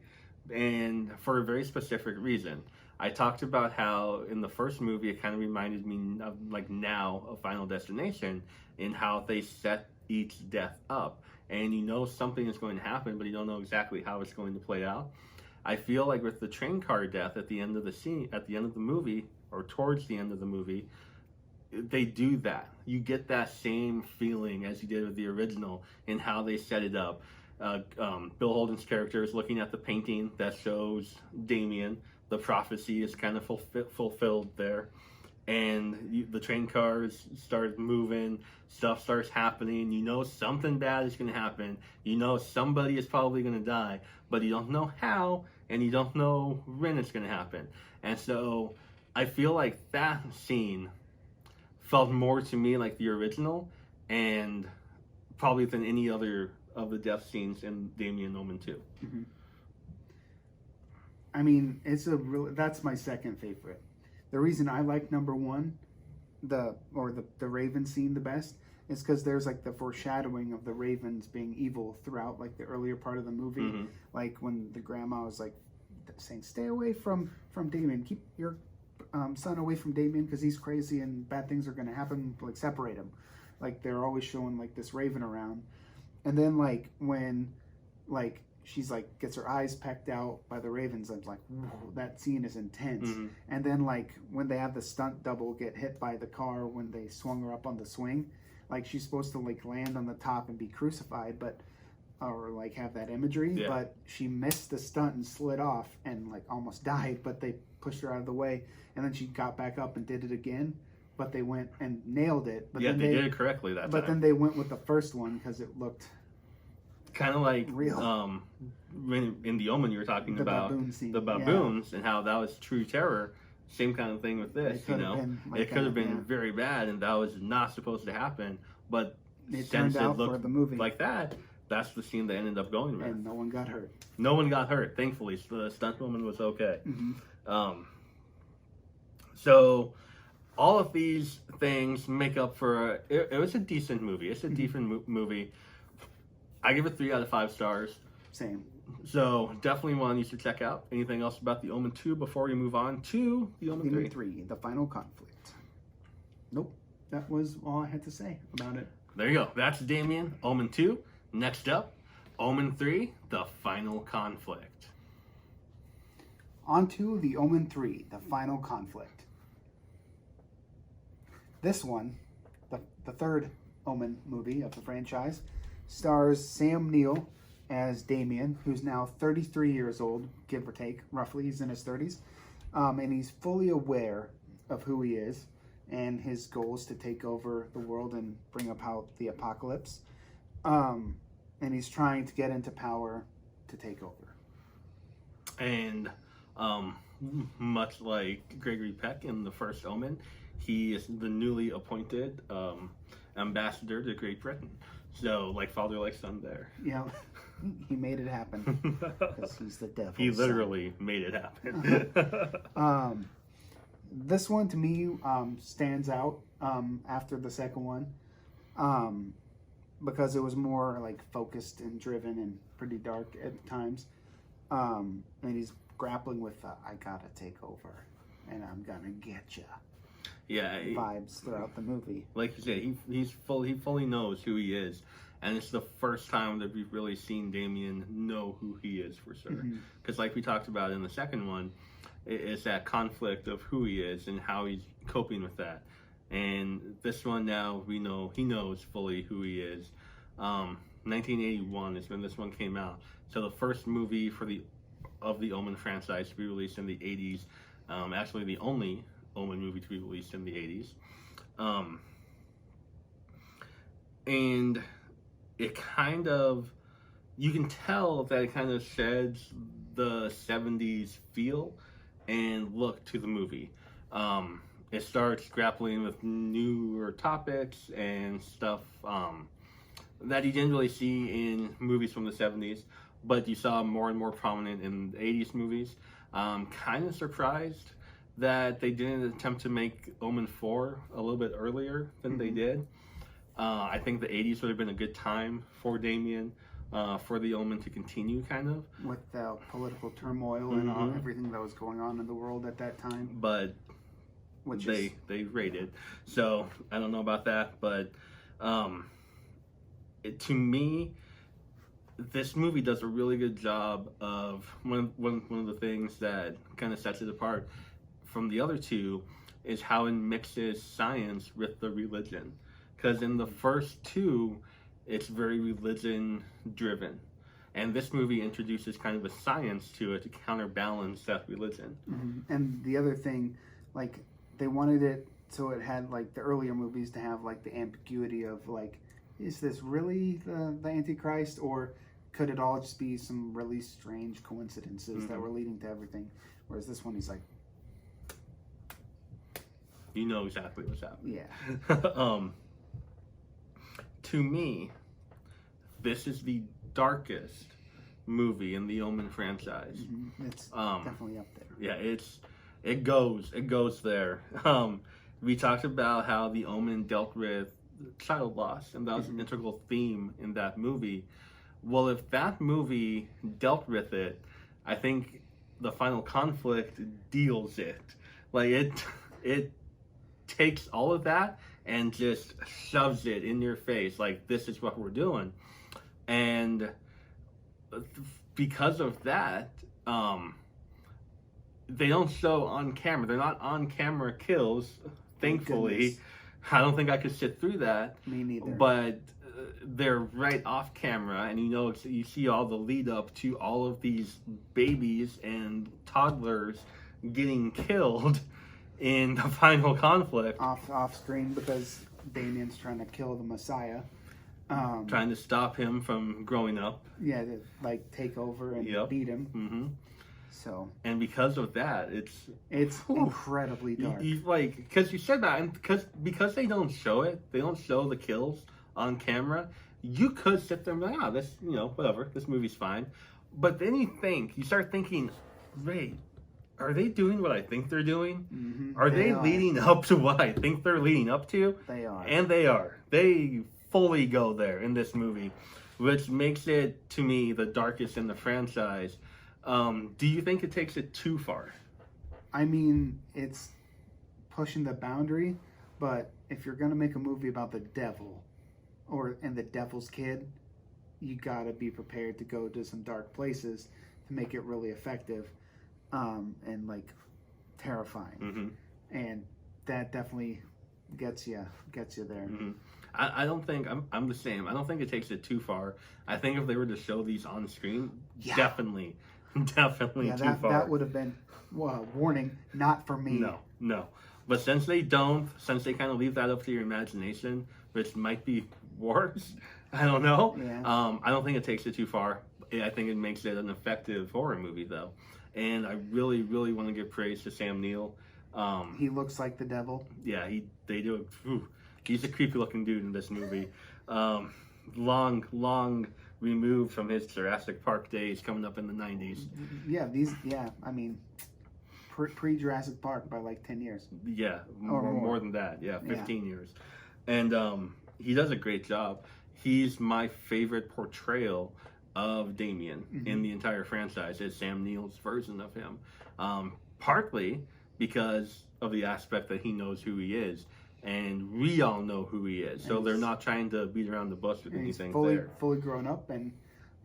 And for a very specific reason. I talked about how in the first movie it kind of reminded me of of Final Destination, in how they set each death up, and something is going to happen, but you don't know exactly how it's going to play out. I feel like with the train car death at the end of the movie, or towards the end of the movie, they do that. You get that same feeling as you did with the original in how they set it up. Bill Holden's character is looking at the painting that shows Damien. The prophecy is kind of fulfilled there, and the train cars start moving, stuff starts happening. Something bad is going to happen. Somebody is probably going to die, but you don't know how, and you don't know when it's going to happen. And so I feel like that scene felt more to me like the original, and probably than any other of the death scenes in Damien Omen 2. Mm-hmm. I mean, that's my second favorite. The reason I like number one, the Raven scene the best, is because there's like the foreshadowing of the ravens being evil throughout like the earlier part of the movie. Mm-hmm. Like when the grandma was like saying, "Stay away from Damien. Keep your son away from Damien because he's crazy and bad things are going to happen. Like separate him." Like they're always showing like this raven around, and then like when like she's like gets her eyes pecked out by the ravens, I'm like, whoa, that scene is intense. Mm-hmm. And then like when they have the stunt double get hit by the car when they swung her up on the swing, like she's supposed to like land on the top and be crucified, but or like have that imagery, yeah. But she missed the stunt and slid off and like almost died, but they pushed her out of the way, and then she got back up and did it again, but they went and nailed it. But yeah, then they did it correctly that time. But then they went with the first one because it looked kind of like real. When in The Omen you were talking about baboon scene, the baboons, and how that was true terror. Same kind of thing with this. It could have been very bad, and that was not supposed to happen. But it since turned out it looked for the movie like that, that's the scene they ended up going with. And no one got hurt. No one got hurt, thankfully. So the stunt woman was okay. Mm-hmm. So all of these things make up for it was a decent movie. It's a decent movie. I give it 3 out of 5 stars. Same. So definitely one you should check out. Anything else about The Omen 2 before we move on to The Omen 3? The Final Conflict. Nope. That was all I had to say about it. There you go. That's Damien, Omen 2. Next up, Omen 3, The Final Conflict. On to The Omen 3, The Final Conflict. This one, the third Omen movie of the franchise, stars Sam Neill as Damien, who's now 33 years old, give or take, roughly. He's in his 30s. And he's fully aware of who he is and his goals to take over the world and bring about the apocalypse. And he's trying to get into power to take over. And much like Gregory Peck in the first Omen, he is the newly appointed ambassador to Great Britain. So, like father, like son there. Yeah, he made it happen because he's the devil. He literally made it happen. This one, to me, stands out after the second one because it was more like focused and driven and pretty dark at times. And he's grappling with I gotta take over and I'm gonna get ya. Yeah, vibes throughout the movie. Like you said, he fully knows who he is, and it's the first time that we've really seen Damien know who he is for sure. Because, like we talked about in the second one, it's that conflict of who he is and how he's coping with that. And this one now we know he knows fully who he is. 1981 is when this one came out, so the first movie of the Omen franchise to be released in the 80s. Actually, the only Omen movie to be released in the 80s. And it kind of, you can tell that it kind of sheds the 70s feel and look to the movie. It starts grappling with newer topics and stuff that you didn't really see in movies from the 70s, but you saw more and more prominent in the 80s movies. Kind of surprised that they didn't attempt to make Omen 4 a little bit earlier than they did. I think the 80s would have been a good time for Damien, for the Omen to continue, kind of. With the political turmoil and everything that was going on in the world at that time. But they rated. So, I don't know about that, but to me, this movie does a really good job of one of the things that kind of sets it apart from the other two is how it mixes science with the religion. Because in the first two, it's very religion driven. And this movie introduces kind of a science to it to counterbalance that religion. And the other thing, like, they wanted it so it had, like, the earlier movies to have, like, the ambiguity of, like, is this really the Antichrist, or could it all just be some really strange coincidences that were leading to everything? Whereas this one, he's like, you know exactly what's happening. Yeah. To me, this is the darkest movie in the Omen franchise. It's definitely up there. Yeah, it goes there. We talked about how the Omen dealt with child loss, and that was an integral theme in that movie. Well, if that movie dealt with it, I think the final conflict deals it. Like, it takes all of that and just shoves it in your face, like, this is what we're doing. And because of that, they don't show on camera. They're not on camera kills, thankfully. I don't think I could sit through that. Me neither. But they're right off camera, and you see all the lead up to all of these babies and toddlers getting killed in the final conflict. Off screen, because Damien's trying to kill the Messiah. Trying to stop him from growing up. Yeah, to, like, take over and beat him. So, and because of that, it's incredibly dark. Like, because you said that, and because they don't show it, they don't show the kills on camera. You could sit there and be like, this, whatever, this movie's fine. But then you start thinking, wait, are they doing what I think they're doing? Are they leading up to what I think they're leading up to? They are. And they are. They fully go there in this movie, which makes it, to me, the darkest in the franchise. Do you think it takes it too far? I mean, it's pushing the boundary, but if you're going to make a movie about the devil and the devil's kid, you got to be prepared to go to some dark places to make it really effective and, like, terrifying. And that definitely gets you there. I don't think I'm the same. I don't think it takes it too far. I think if they were to show these on screen, definitely too far. That would have been warning, not for me. No. But since they kind of leave that up to your imagination, which might be worse, I don't know. Yeah. I don't think it takes it too far. I think it makes it an effective horror movie, though. And I really, really want to give praise to Sam Neill. He looks like the devil. Yeah, they do. He's a creepy looking dude in this movie. Long removed from his Jurassic Park days coming up in the 90s. Yeah, I mean, pre-Jurassic Park by like 10 years. Yeah, more than that. Yeah, 15 years. And he does a great job. He's my favorite portrayal of Damien in the entire franchise, is Sam Neill's version of him. Partly because of the aspect that he knows who he is, and we all know who he is. So they're not trying to beat around the bush with anything there. Fully grown up and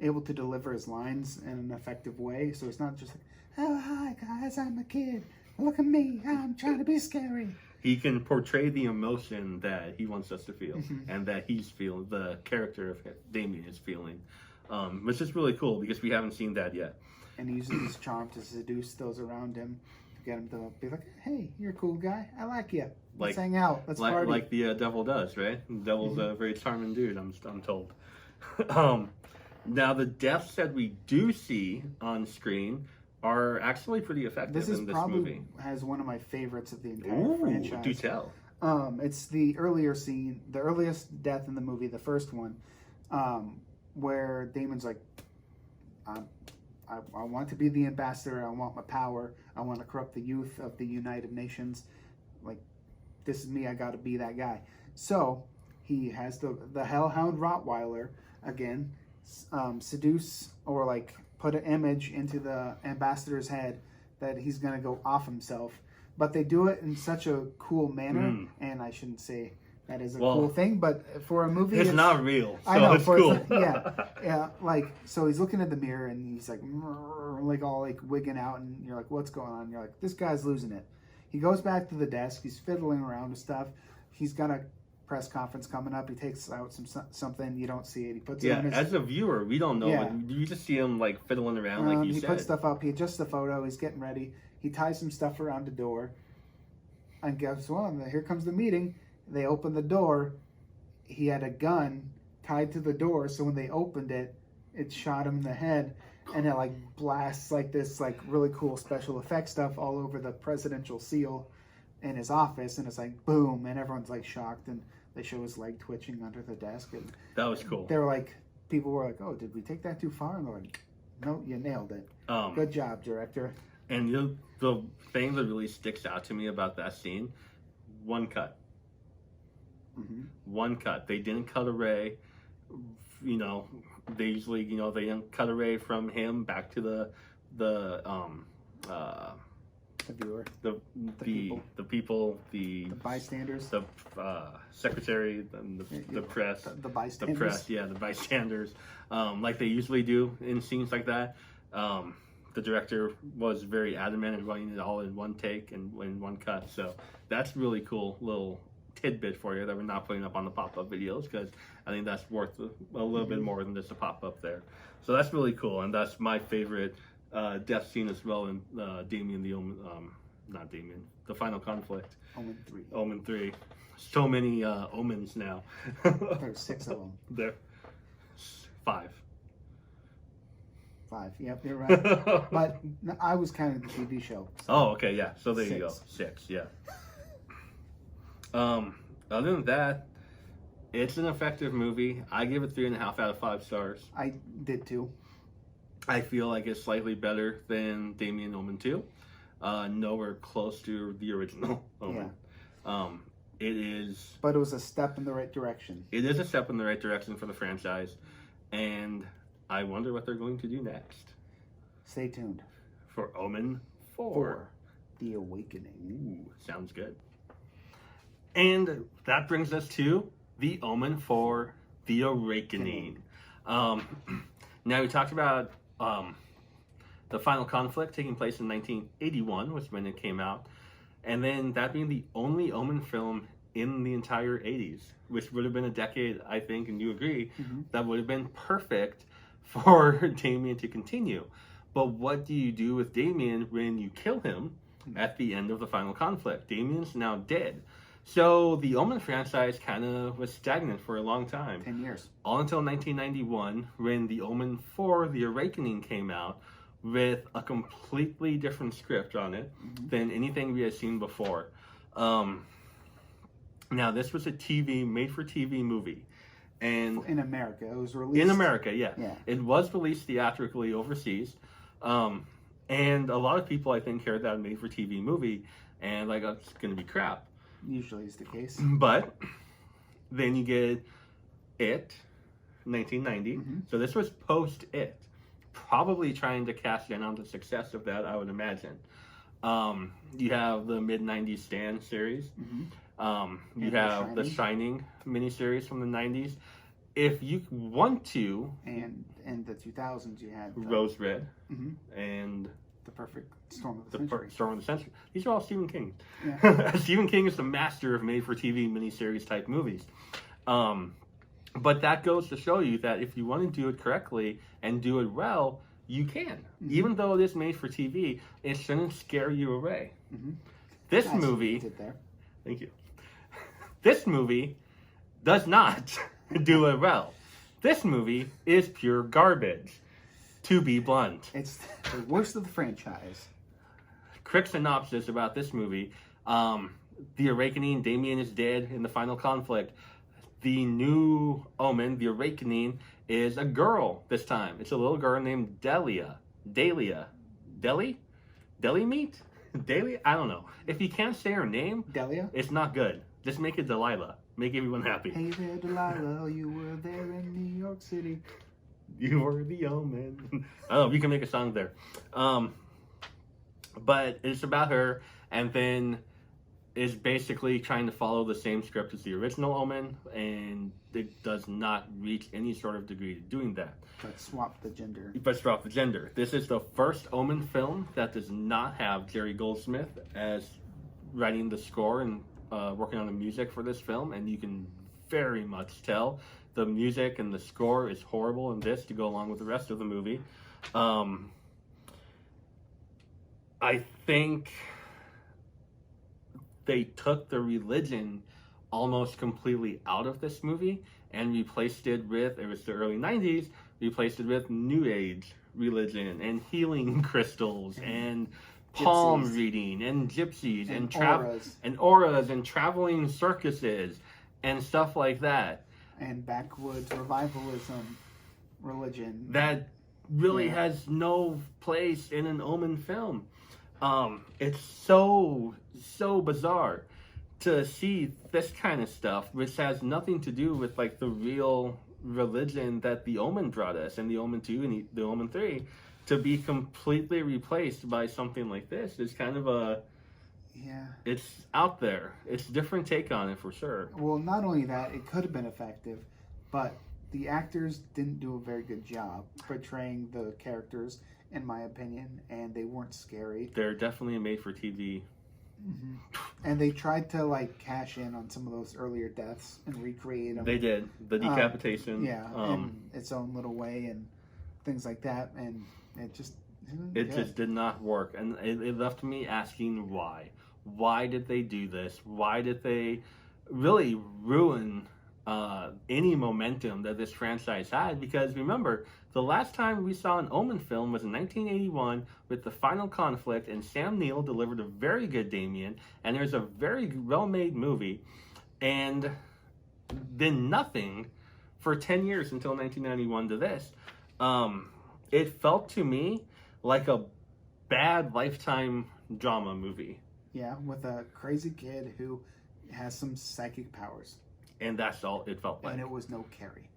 able to deliver his lines in an effective way. So it's not just like, oh, hi guys, I'm a kid. Look at me, I'm trying to be scary. He can portray the emotion that he wants us to feel, and that he's feeling, the character of Damien is feeling, which is really cool because we haven't seen that yet. And he uses his charm to seduce those around him get him to be like, hey, you're a cool guy. I like you. Let's Like- hang out. Let's party. Like the devil does, right? The devil's a very charming dude. I'm told. Now the deaths that we do see on screen are actually pretty effective This is in this probably movie. has one of my favorites of the entire Ooh, franchise. do tell. It's the earlier scene, the earliest death in the movie, the first one, where Damon's like, I want to be the ambassador. I want my power. I want to corrupt the youth of the United Nations. Like, this is me. I got to be that guy. So he has the Hellhound Rottweiler again seduce or like put an image into the ambassador's head that he's gonna go off himself. But they do it in such a cool manner, and I shouldn't say that is a cool thing, but for a movie, it's not real. So I know, it's cool. yeah. Like, so he's looking at the mirror and he's like all like wigging out, and you're like, what's going on? And you're like, this guy's losing it. He goes back to the desk. He's fiddling around with stuff. He's got a press conference coming up. He takes out something. You don't see it. He puts it on his... as a viewer, we don't know. Yeah. You just see him like fiddling around, like you he said. puts stuff up. He adjusts the photo. He's getting ready. He ties some stuff around the door. And guess what? Here comes the meeting. They open the door. He had a gun tied to the door, so when they opened it, it shot him in the head, and it like blasts like this like really cool special effects stuff all over the presidential seal in his office, and it's like boom, and everyone's like shocked, and they show his leg twitching under the desk, and That was cool. they were like, people were like, oh, did we take that too far? And they're like, no, you nailed it. Good job, director. And the thing that really sticks out to me about that scene, one cut. Mm-hmm. One cut. They didn't cut away. You know, they usually, they didn't cut away from him back to the viewer, the people, the bystanders, the secretary, and the press, the bystanders, the press, the bystanders, like they usually do in scenes like that. The director was very adamant in running it all in one take and in one cut. So that's really cool little tidbit for you that we're not putting up on the pop-up videos, because I think that's worth a little bit more than just a pop-up there. So that's really cool, and that's my favorite death scene as well in Damien the Omen, not Damien, the Final Conflict. Omen 3. Omen 3. So many omens now. There's 6 of them. There. 5. 5. Yep, you're right. But I was counting the TV show. So. Oh, okay, yeah. So there you go. 6. 6, yeah. Other than that, it's an effective movie. I give it 3.5 out of 5 stars. I did too. I feel like it's slightly better than Damien Omen 2. Nowhere close to the original Omen. Yeah. It is... But it was a step in the right direction. It is a step in the right direction for the franchise. And I wonder what they're going to do next. Stay tuned. For Omen 4. For The Awakening. Ooh, sounds good. And that brings us to The Omen 4, The Awakening. Now, we talked about the Final Conflict taking place in 1981, was when it came out. And then that being the only Omen film in the entire 80s, which would have been a decade, I think, and you agree, that would have been perfect for Damien to continue. But what do you do with Damien when you kill him at the end of the Final Conflict? Damien's now dead. So the Omen franchise kind of was stagnant for a long time. 10 years. All until 1991, when The Omen 4, The Awakening came out with a completely different script on it than anything we had seen before. Now, this was a made-for-TV movie. And in America, it was released. In America, yeah. Yeah. It was released theatrically overseas. And a lot of people, I think, heard that made-for-TV movie and like, oh, it's going to be crap. Usually is the case. But then you get It, 1990. So this was post-It. Probably trying to cash in on the success of that, I would imagine. You have the mid-90s Stan series. You have the Shining miniseries from the 90s. If you want to... And in the 2000s, you had... Rose Red. And... The Perfect Storm of the Century. Storm of the Century. These are all Stephen King. Yeah. Stephen King is the master of made-for-TV miniseries type movies. But that goes to show you that if you want to do it correctly and do it well, you can. Even though it is made for TV, it shouldn't scare you away. This Nice. movie, Did there. thank you. This movie does not do it well. This movie is pure garbage, to be blunt. It's the worst of the franchise. Quick synopsis about this movie. The Awakening, Damien is dead in the final conflict. The new Omen, the Awakening, is a girl this time. It's a little girl named Delia. Deli meat? Delia? I don't know. If you can't say her name, Delia? it's not good. Just make it Delilah. Make everyone happy. Hey there, Delilah, you were there in New York City. You were the Omen. Oh, you can make a song there. But it's about her, and then is basically trying to follow the same script as the original Omen, and it does not reach any sort of degree to doing that. But swap the gender. This is the first Omen film that does not have Jerry Goldsmith as writing the score and working on the music for this film, and you can very much tell the music and the score is horrible in this to go along with the rest of the movie. I think they took the religion almost completely out of this movie and replaced it with, it was the early 90s, replaced it with New Age religion and healing crystals and palm reading and gypsies and auras and traveling circuses and stuff like that. And backwoods revivalism religion. That really has no place in an Omen film. It's so bizarre to see this kind of stuff, which has nothing to do with like the real religion that the Omen brought us, and the Omen 2 and the Omen 3, to be completely replaced by something like this. It's kind of a... Yeah. It's out there. It's a different take on it for sure. Well, not only that, it could have been effective, but the actors didn't do a very good job portraying the characters, in my opinion, and they weren't scary. They're definitely made for TV. And they tried to like cash in on some of those earlier deaths and recreate them. They did. The decapitation. In its own little way and things like that, and it just just did not work, and it left me asking why. Why did they do this? Why did they really ruin any momentum that this franchise had? Because remember, the last time we saw an Omen film was in 1981 with The Final Conflict, and Sam Neill delivered a very good Damien, and there's a very well-made movie, and then nothing for 10 years until 1991 to this. It felt to me like a bad Lifetime drama movie. Yeah, with a crazy kid who has some psychic powers. And that's all it felt like. And it was no Carrie.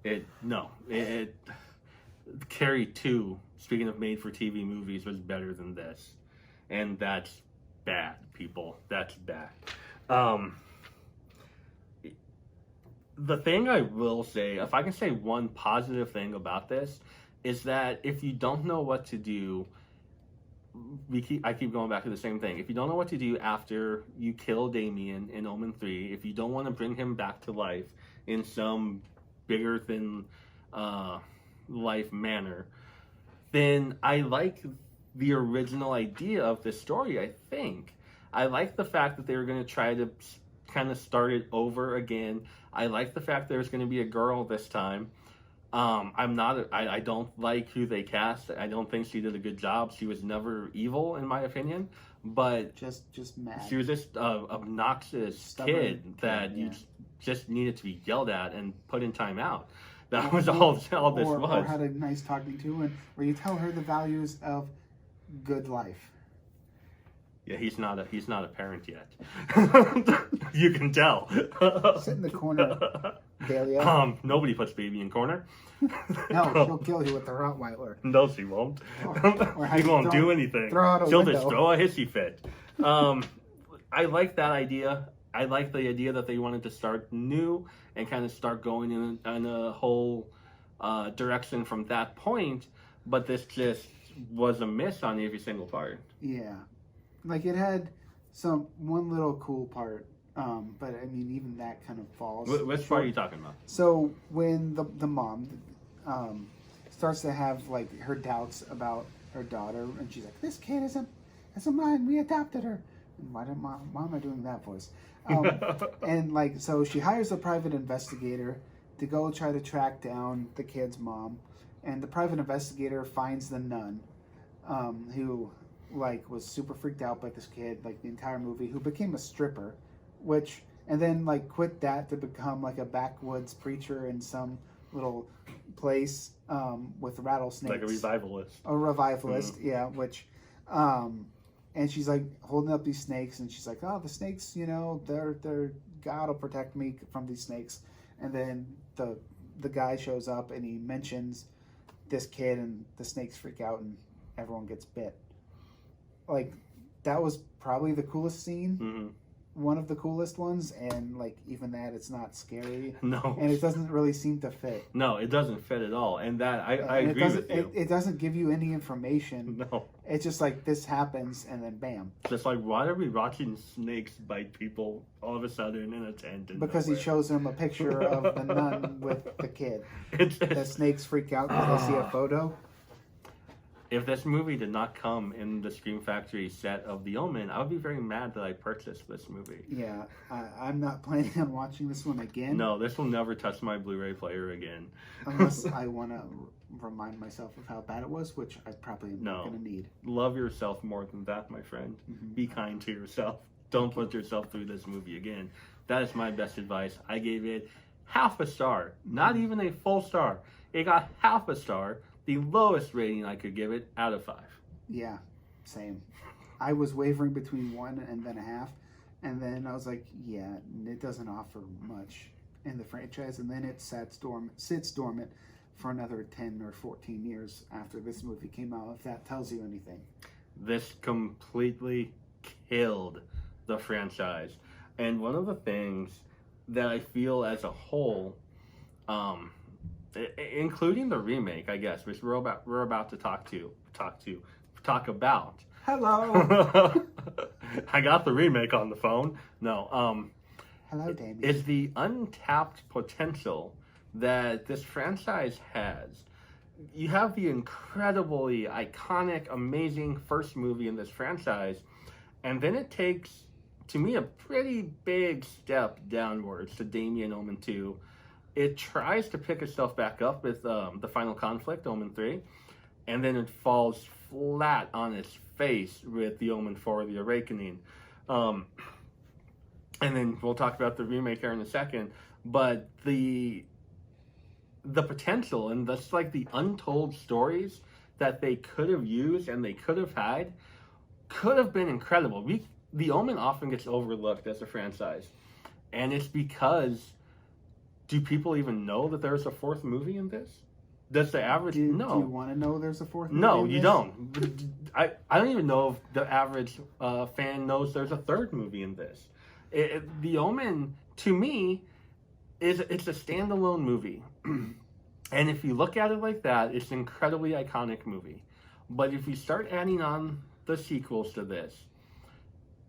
Carrie 2, speaking of made-for-TV movies, was better than this. And that's bad, people. That's bad. The thing I will say, if I can say one positive thing about this, is that if you don't know what to do, I keep going back to the same thing. If you don't know what to do after you kill Damien in Omen 3, if you don't want to bring him back to life in some bigger than life manner, then I like the original idea of this story, I think. I like the fact that they were going to try to kind of start it over again. I like the fact there's going to be a girl this time. I don't like who they cast. I don't think she did a good job. She was never evil, in my opinion, but just mad. She was just an obnoxious kid that you just needed to be yelled at and put in timeout. That was all this was. Or had a nice talking to, and where you tell her the values of good life. Yeah, he's not a parent yet. You can tell. Sit in the corner, Delia. Nobody puts baby in corner. No, she'll kill you with the Rottweiler. No, she won't. Or She won't do anything. She'll just throw a hissy fit. I like that idea. I like the idea that they wanted to start new and kind of start going in a whole direction from that point. But this just was a miss on every single part. Yeah. Like, it had one little cool part, but I mean, even that kind of falls. Which part are you talking about? So when the mom starts to have like her doubts about her daughter, and she's like, "This kid isn't mine. We adopted her." And why am I doing that voice? And like, so she hires a private investigator to go try to track down the kid's mom, and the private investigator finds the nun, who like was super freaked out by this kid like the entire movie, who became a stripper, and then like quit that to become like a backwoods preacher in some little place with rattlesnakes, like a revivalist. Yeah. And she's like holding up these snakes, and she's like, "Oh, the snakes, they're God will protect me from these snakes." And then the guy shows up, and he mentions this kid, and the snakes freak out, and everyone gets bit. Like, that was probably the coolest scene. Mm-hmm. One of the coolest ones, and like even that, it's not scary. No, and it doesn't really seem to fit. No, it doesn't fit at all, and that I agree with you. It doesn't give you any information. No, it's just like this happens, and then bam. Just like, why are we watching snakes bite people all of a sudden in a tent? Because he shows him a picture of the nun with the kid. The snakes freak out because they see a photo. If this movie did not come in the Scream Factory set of The Omen, I would be very mad that I purchased this movie. Yeah, I'm not planning on watching this one again. No, this will never touch my Blu-ray player again. Unless I want to remind myself of how bad it was, which I probably am not going to need. Love yourself more than that, my friend. Mm-hmm. Be kind to yourself. Don't put yourself through this movie again. That is my best advice. I gave it half a star, not even a full star. It got half a star. The lowest rating I could give it out of 5. Yeah, same. I was wavering between 1 and then a half, and then I was like, yeah, it doesn't offer much in the franchise, and then it sits dormant for another 10 or 14 years after this movie came out, if that tells you anything. This completely killed the franchise. And one of the things that I feel as a whole, including the remake, I guess, which we're about to talk about. Hello. I got the remake on the phone. No. Hello, Damien. Is the untapped potential that this franchise has. You have the incredibly iconic, amazing first movie in this franchise, and then it takes, to me, a pretty big step downwards to Damien Omen 2. It tries to pick itself back up with the final conflict, Omen 3, and then it falls flat on its face with the Omen 4, The Awakening. And then we'll talk about the remake here in a second, but the potential and that's like the untold stories that they could have used and they could have had could have been incredible. The Omen often gets overlooked as a franchise, and it's because, do people even know that there's a fourth movie in this? Does the average no? Do you want to know there's a fourth movie? No, you don't. I don't even know if the average fan knows there's a third movie in this. The Omen, to me, it's a standalone movie. And if you look at it like that, it's an incredibly iconic movie. But if you start adding on the sequels to this,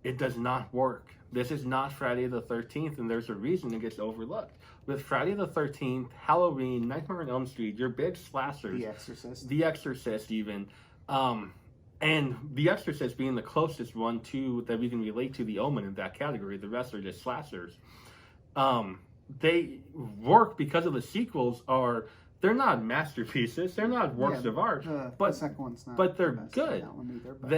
it does not work. This is not Friday the 13th, and there's a reason it gets overlooked. With Friday the 13th, Halloween, Nightmare on Elm Street, your big slashers. The Exorcist even. And The Exorcist being the closest one that we can relate to the Omen in that category. The rest are just slashers. They work because of the sequels they're not masterpieces. They're not works of art. The second one's not. But they're good. That one either, but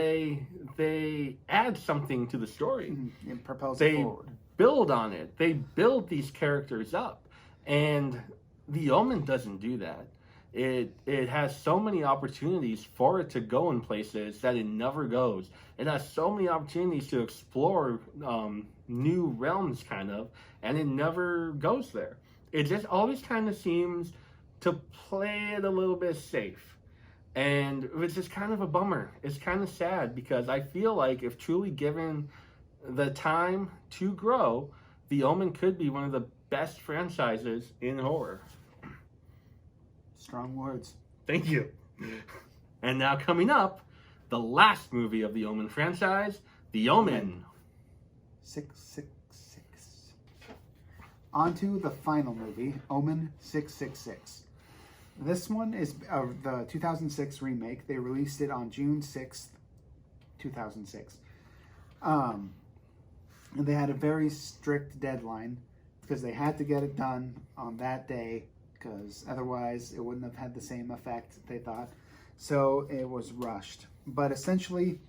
They add something to the story. It propels it forward. Build on it. They build these characters up. And The Omen doesn't do that. It has so many opportunities for it to go in places that it never goes. It has so many opportunities to explore new realms, kind of, and it never goes there. It just always kind of seems to play it a little bit safe. And it's just kind of a bummer. It's kind of sad because I feel like if truly given the time to grow, The Omen could be one of the best franchises in horror. Strong words. Thank you. And now coming up, the last movie of the Omen franchise, The Omen. 666. On to the final movie, Omen 666. This one is the 2006 remake. They released it on June 6th, 2006. And they had a very strict deadline because they had to get it done on that day because otherwise it wouldn't have had the same effect, they thought. So it was rushed. But essentially,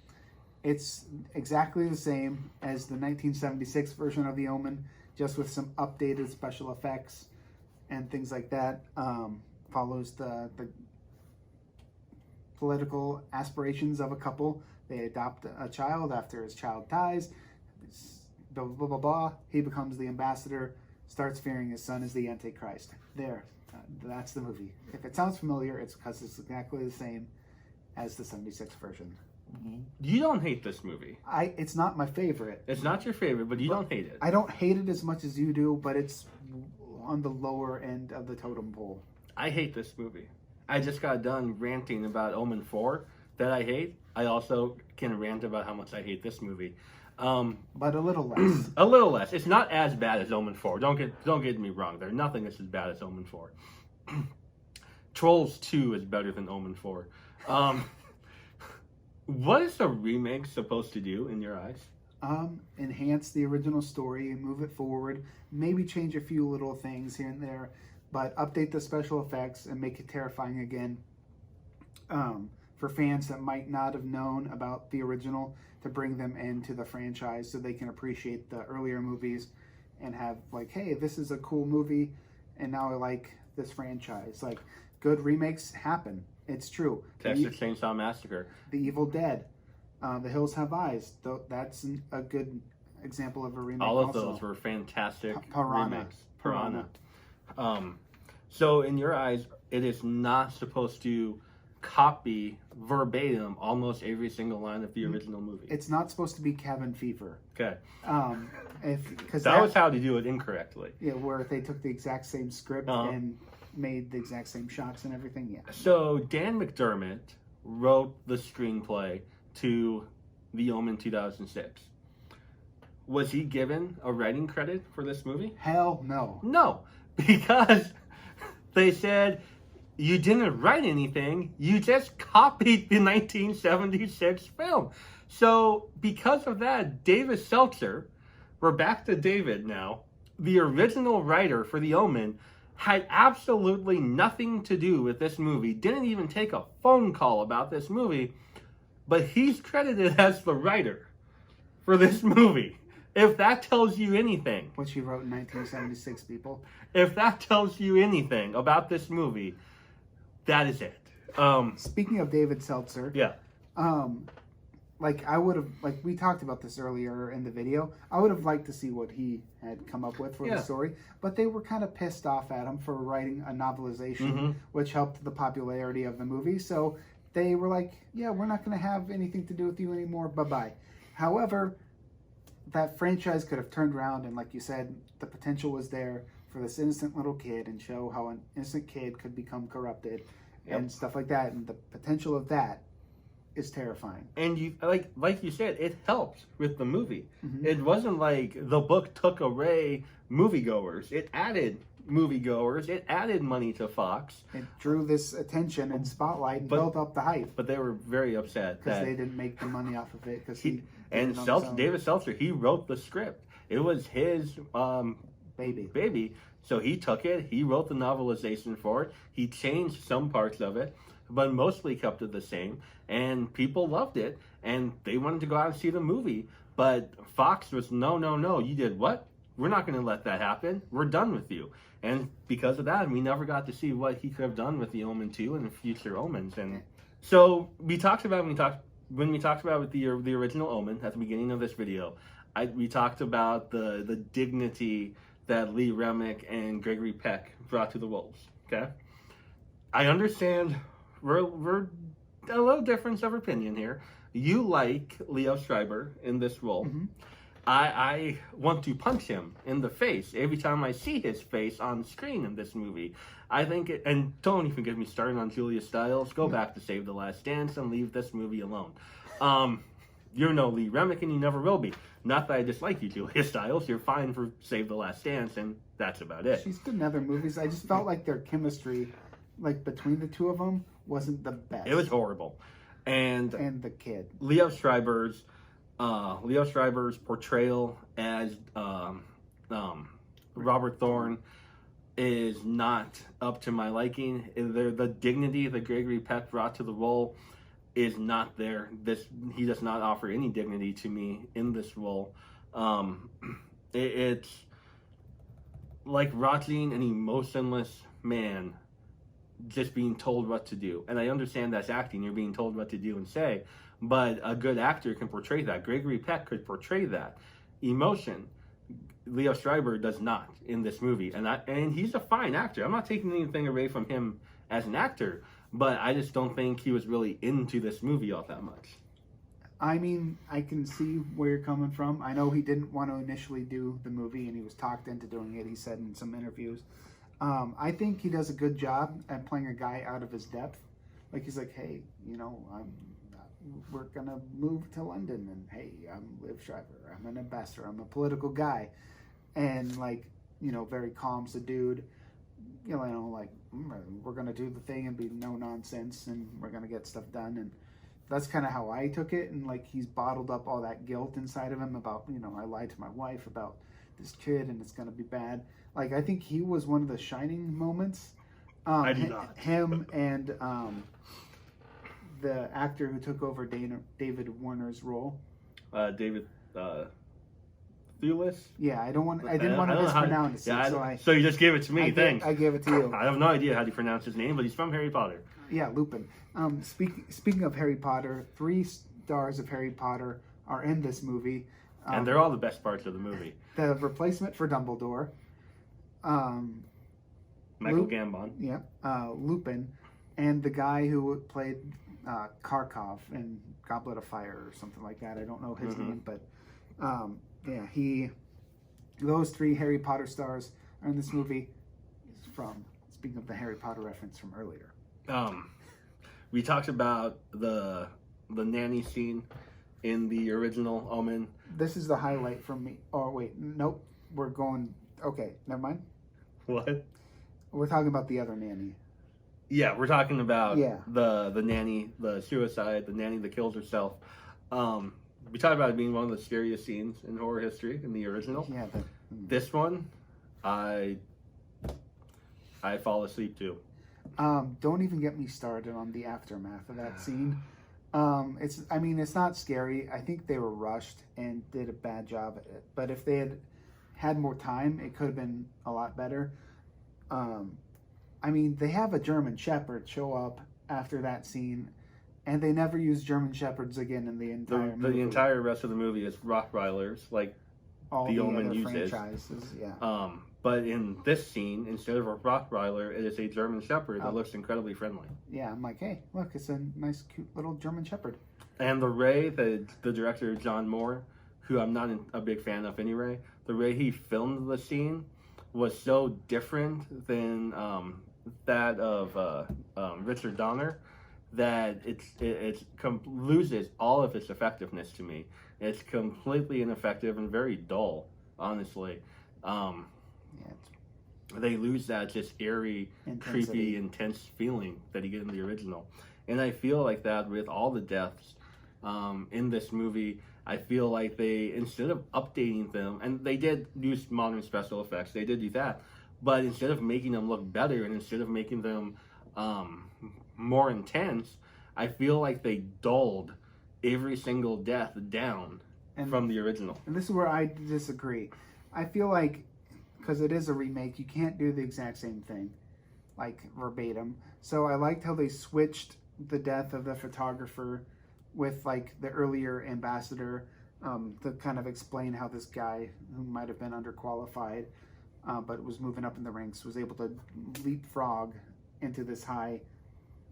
it's exactly the same as the 1976 version of The Omen, just with some updated special effects and things like that. Follows the political aspirations of a couple. They adopt a child after his child dies. Blah, blah, blah, blah. He becomes the ambassador, starts fearing his son is the Antichrist. There. That's the movie. If it sounds familiar, it's because it's exactly the same as the 76 version. You don't hate this movie. It's not my favorite. It's not your favorite, but you don't hate it. I don't hate it as much as you do, but it's on the lower end of the totem pole. I hate this movie. I just got done ranting about Omen 4 that I hate. I also can rant about how much I hate this movie. But a little less. A little less. It's not as bad as Omen 4. Don't get me wrong. There's nothing that's as bad as Omen 4. Trolls 2 is better than Omen 4. What is a remake supposed to do in your eyes? Enhance the original story and move it forward. Maybe change a few little things here and there, but update the special effects and make it terrifying again. For fans that might not have known about the original, to bring them into the franchise so they can appreciate the earlier movies and have like, hey, this is a cool movie, and now I like this franchise. Like, good remakes happen. It's true. Texas Chainsaw Massacre. The Evil Dead. The Hills Have Eyes. That's a good example of a remake. All of those were fantastic remakes. Piranha. So in your eyes, it is not supposed to copy verbatim almost every single line of the original movie. It's not supposed to be Cabin Fever. Okay. Because that was how to do it incorrectly. Yeah, where they took the exact same script and made the exact same shots and everything. Yeah. So Dan McDermott wrote the screenplay to The Omen 2006. Was he given a writing credit for this movie? Hell no. No, because they said you didn't write anything. You just copied the 1976 film. So because of that, David Seltzer, we're back to David now, the original writer for The Omen, had absolutely nothing to do with this movie, didn't even take a phone call about this movie, but he's credited as the writer for this movie. If that tells you anything. Which he wrote in 1976, people. If that tells you anything about this movie, that is it. Speaking of David Seltzer. Yeah. I would have, we talked about this earlier in the video, I would have liked to see what he had come up with for the story, but they were kind of pissed off at him for writing a novelization, which helped the popularity of the movie. So they were like, yeah, we're not going to have anything to do with you anymore. Bye-bye. However, that franchise could have turned around, and like you said, the potential was there for this innocent little kid and show how an innocent kid could become corrupted and stuff like that. And the potential of that is terrifying. And you like you said, it helped with the movie. It wasn't like the book took away moviegoers. It added moviegoers. It added money to Fox. It drew this attention and spotlight and built up the hype. But they were very upset because they didn't make the money off of it. Because David Seltzer, he wrote the script. It was his baby. So he took it. He wrote the novelization for it. He changed some parts of it, but mostly kept it the same. And people loved it, and they wanted to go out and see the movie. But Fox was, no, you did what? We're not going to let that happen. We're done with you. And because of that, we never got to see what he could have done with the Omen 2 and future Omens. And so we talked about when we talked about with the original Omen at the beginning of this video. We talked about the dignity that Lee Remick and Gregory Peck brought to the roles. Okay, I understand we're a little difference of opinion here. You like Leo Schreiber in this role. I want to punch him in the face every time I see his face on screen in this movie. I think and don't even get me started on Julia Stiles. Go back to Save the Last Dance and leave this movie alone. You're no Lee Remick, and you never will be. Not that I dislike you, Julia Stiles. You're fine for Save the Last Dance, and that's about it. She's good in other movies. I just felt like their chemistry like between the two of them, wasn't the best. It was horrible, and the kid. Leo Schreiber's portrayal as Robert Thorne is not up to my liking. The dignity that Gregory Peck brought to the role is not there. He does not offer any dignity to me in this role. It's like watching an emotionless man just being told what to do. And I understand that's acting. You're being told what to do and say. But a good actor can portray that. Gregory Peck could portray that emotion. Leo Schreiber does not in this movie. And he's a fine actor. I'm not taking anything away from him as an actor. But I just don't think he was really into this movie all that much. I mean, I can see where you're coming from. I know he didn't want to initially do the movie, and he was talked into doing it, he said in some interviews. I think he does a good job at playing a guy out of his depth. Like, he's like, hey, we're going to move to London, and hey, I'm Liv Schreiber. I'm an ambassador. I'm a political guy. And, very calm, subdued. We're going to do the thing and be no nonsense, and we're going to get stuff done. And that's kind of how I took it. And, he's bottled up all that guilt inside of him about, I lied to my wife about this kid, and it's going to be bad. I think he was one of the shining moments. I do not. Him and the actor who took over David Warner's role. David Thewlis? Yeah, I didn't want to mispronounce it. So you just gave it to me. Thanks. I gave it to you. I have no idea how to pronounce his name, but he's from Harry Potter. Yeah, Lupin. Speaking of Harry Potter, 3 stars of Harry Potter are in this movie. And they're all the best parts of the movie. The replacement for Dumbledore. Michael Gambon. Yeah. Lupin. And the guy who played Karkov in Goblet of Fire or something like that. I don't know his name, but those 3 Harry Potter stars are in this movie. Speaking of the Harry Potter reference from earlier. We talked about the nanny scene in the original Omen. This is the highlight from me. Oh, wait. Nope. We're going... Okay, never mind. What? We're talking about the other nanny. Yeah, we're talking about the nanny, the suicide, the nanny that kills herself. We talked about it being one of the scariest scenes in horror history in the original. Yeah. This one, I fall asleep to. Don't even get me started on the aftermath of that scene. It's not scary. I think they were rushed and did a bad job at it. But if they had more time, it could have been a lot better. They have a German Shepherd show up after that scene, and they never use German Shepherds again in the entire movie. The entire rest of the movie is Rottweilers, like all the Omen other uses. Franchises, yeah. But in this scene, instead of a Rottweiler, it is a German Shepherd that looks incredibly friendly. Yeah, I'm like, hey, look, it's a nice, cute little German Shepherd. And the Ray, the director John Moore, who I'm not a big fan of anyway, the way he filmed the scene was so different than that of Richard Donner that it loses all of its effectiveness to me. It's completely ineffective and very dull, honestly. They lose that just airy, creepy, intense feeling that you get in the original. And I feel like that with all the deaths in this movie. I feel like they, instead of updating them, and they did use modern special effects, they did do that, but instead of making them look better and instead of making them more intense, I feel like they dulled every single death down from the original. And this is where I disagree. I feel like, because it is a remake, you can't do the exact same thing, like verbatim. So I liked how they switched the death of the photographer with like the earlier ambassador to kind of explain how this guy, who might have been underqualified, but was moving up in the ranks, was able to leapfrog into this high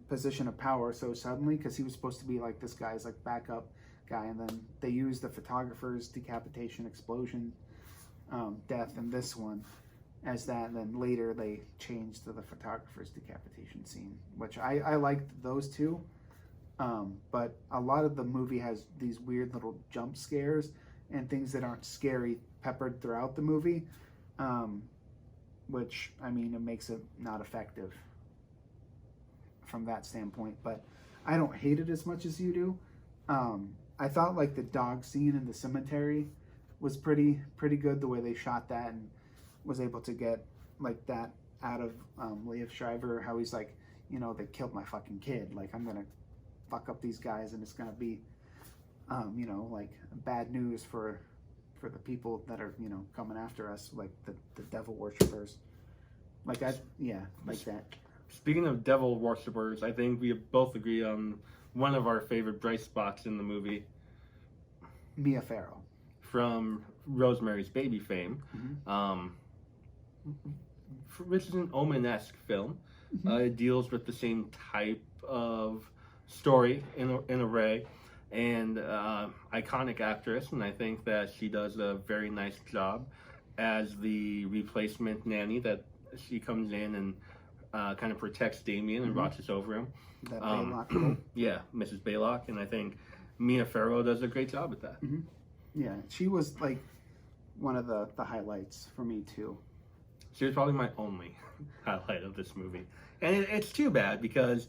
position of power so suddenly, because he was supposed to be like this guy's like backup guy, and then they used the photographer's decapitation explosion death in this one as that, and then later they changed to the photographer's decapitation scene, which I liked those two. But a lot of the movie has these weird little jump scares and things that aren't scary peppered throughout the movie, which, I mean, it makes it not effective. from that standpoint, but I don't hate it as much as you do. I thought like the dog scene in the cemetery was pretty good, the way they shot that and was able to get like that out of Liev Schreiber, how he's like, you know, they killed my fucking kid, like I'm gonna fuck up these guys and it's gonna be you know, like bad news for the people that are, you know, coming after us, like the devil worshippers. Like like that. Speaking of devil worshippers, I think we both agree on one of our favorite bright spots in the movie. Mia Farrow. From Rosemary's Baby fame. Which is an Omen-esque film. It deals with the same type of story in a way. And iconic actress, and I think that she does a very nice job as the replacement nanny, that she comes in and kind of protects Damien and watches over him. That Baylock role. Yeah, Mrs. Baylock, and I think Mia Farrow does a great job at that. Yeah, she was like one of the highlights for me too. She was probably my only highlight of this movie. And it's too bad because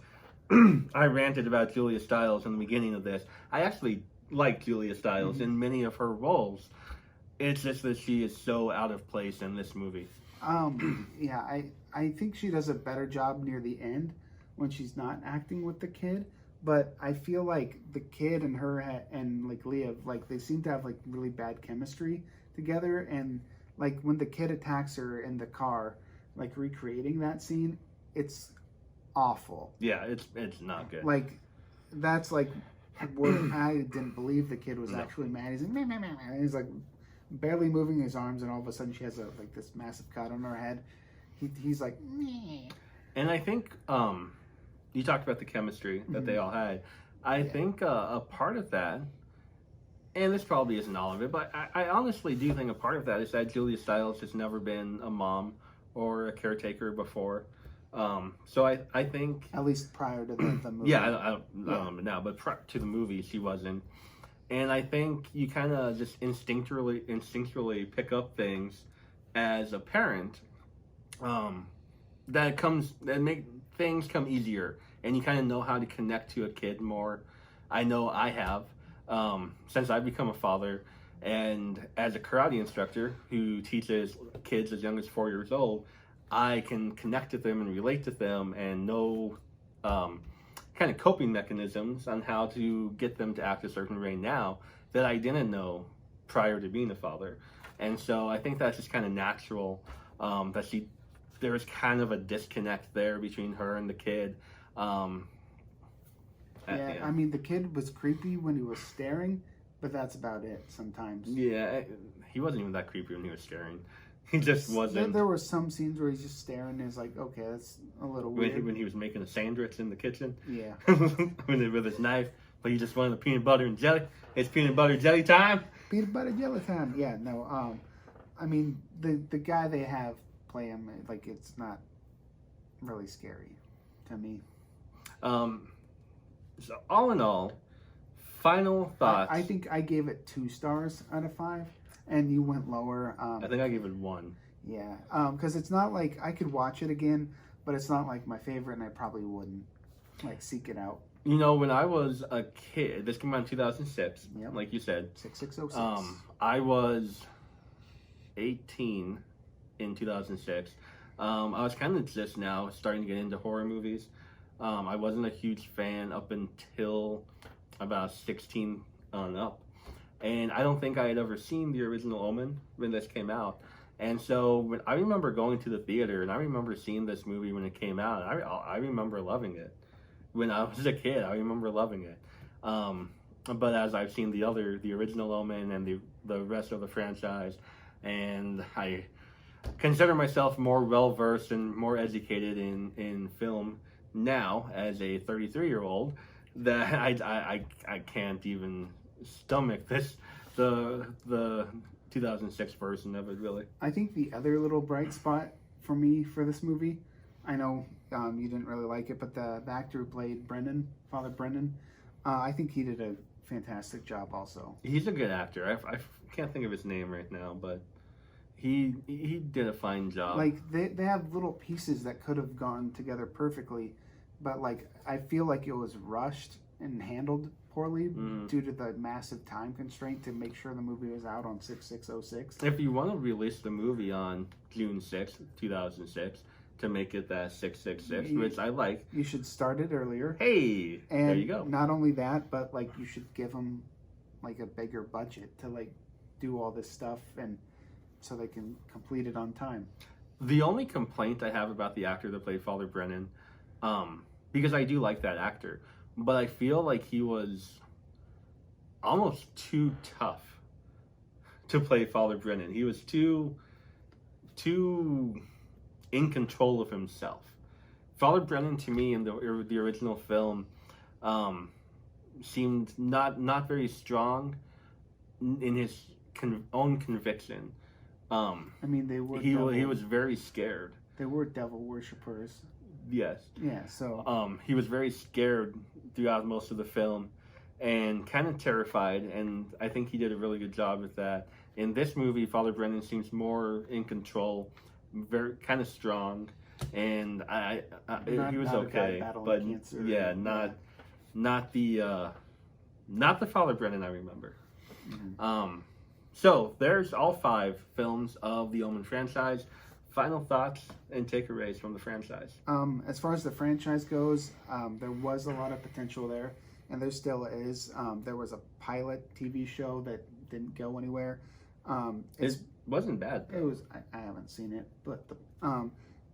I ranted about Julia Stiles in the beginning of this. I actually like Julia Stiles in many of her roles. It's just that she is so out of place in this movie. Yeah, I think she does a better job near the end when she's not acting with the kid. But I feel like the kid and her and like Liev, like they seem to have like really bad chemistry together. And like when the kid attacks her in the car, like recreating that scene, it's awful. Yeah, it's not good. Like that's like where I didn't believe the kid was actually mad. He's like, meh, meh, meh, meh. And he's like barely moving his arms, and all of a sudden she has like this massive cut on her head. He's like, meh. And I think you talked about the chemistry that they all had. I think a part of that, and this probably isn't all of it, but I honestly do think a part of that is that Julia Stiles has never been a mom or a caretaker before. So I think, at least prior to the movie. Yeah, I don't know now, but prior to the movie, she wasn't. And I think you kind of just instinctually pick up things as a parent that make things come easier, and you kind of know how to connect to a kid more. I know I have since I've become a father, and as a karate instructor who teaches kids as young as 4 years old, I can connect with them and relate to them and know kind of coping mechanisms on how to get them to act a certain way now that I didn't know prior to being a father. And so I think that's just kind of natural, that there's kind of a disconnect there between her and the kid. I mean, the kid was creepy when he was staring, but that's about it sometimes. Yeah, he wasn't even that creepy when he was staring. He just wasn't. There were some scenes where he's just staring, and it's like, okay, that's a little weird. When he was making a sandwich in the kitchen. Yeah. with his knife, but he just wanted the peanut butter and jelly. It's peanut butter jelly time. Peanut butter jelly time. Yeah, no. I mean, the guy they have play him, like, it's not really scary to me. So all in all, final thoughts. I think I gave it 2 stars out of 5. And you went lower. I think I gave it 1. Yeah, because it's not like I could watch it again, but it's not like my favorite, and I probably wouldn't like seek it out. You know, when I was a kid, this came out in 2006, like you said. 6606. I was 18 in 2006. I was kind of just now starting to get into horror movies. I wasn't a huge fan up until about 16 on up. And I don't think I had ever seen the original Omen when this came out. And so when I remember going to the theater, and I remember seeing this movie when it came out, and I remember loving it. When I was a kid, I remember loving it. But as I've seen the original Omen and the rest of the franchise, and I consider myself more well-versed and more educated in film now as a 33-year-old, that I can't even stomach the 2006 version of it, really. I think the other little bright spot for me for this movie, I know you didn't really like it, but the actor who played Father Brennan, I think he did a fantastic job also. He's a good actor. I can't think of his name right now, but he did a fine job. Like they have little pieces that could have gone together perfectly, but like I feel like it was rushed and handled poorly due to the massive time constraint to make sure the movie was out on 6606. If you want to release the movie on June 6th, 2006, to make it that 666, which I like. You should start it earlier. Hey, and there you go. Not only that, but like you should give them like a bigger budget to like do all this stuff, and so they can complete it on time. The only complaint I have about the actor that played Father Brennan, because I do like that actor, but I feel like he was almost too tough to play Father Brennan. He was too in control of himself. Father Brennan, to me, in the original film, seemed not very strong in his own conviction. I mean, they were. He was very scared. They were devil worshippers. Yes. Yeah. So. He was very scared throughout most of the film, and kind of terrified. And I think he did a really good job with that. In this movie, Father Brennan seems more in control, very kind of strong, and he was okay. But yeah, not the Father Brennan I remember. Mm-hmm. So there's all 5 films of the Omen franchise. Final thoughts and takeaways from the franchise. As far as the franchise goes, there was a lot of potential there, and there still is. There was a pilot TV show that didn't go anywhere. It wasn't bad, though. It was. I haven't seen it, but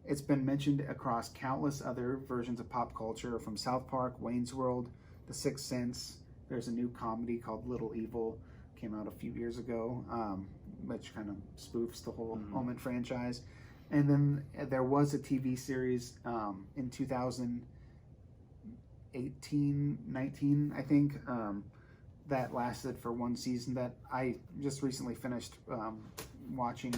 it's been mentioned across countless other versions of pop culture, from South Park, Wayne's World, The Sixth Sense. There's a new comedy called Little Evil, came out a few years ago, which kind of spoofs the whole Omen franchise. And then there was a TV series in 2018-19, I think, that lasted for 1 season that I just recently finished watching.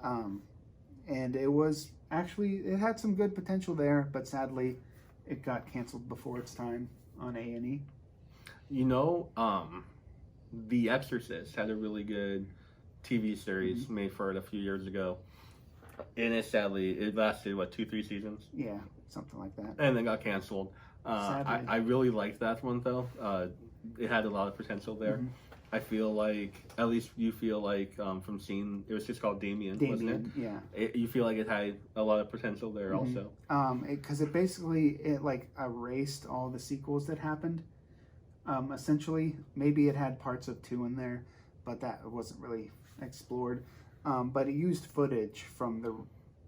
And it was actually, it had some good potential there, but sadly it got canceled before its time on A&E. You know, The Exorcist had a really good TV series made for it a few years ago. And it lasted, 2-3 seasons? Yeah, something like that. And then got canceled. I really liked that one, though. It had a lot of potential there. Mm-hmm. I feel like, at least you feel like, from seeing, it was just called Damien, wasn't it? Yeah. You feel like it had a lot of potential there also. Because it basically erased all the sequels that happened. Essentially, maybe it had parts of 2 in there, but that wasn't really explored. But it used footage from the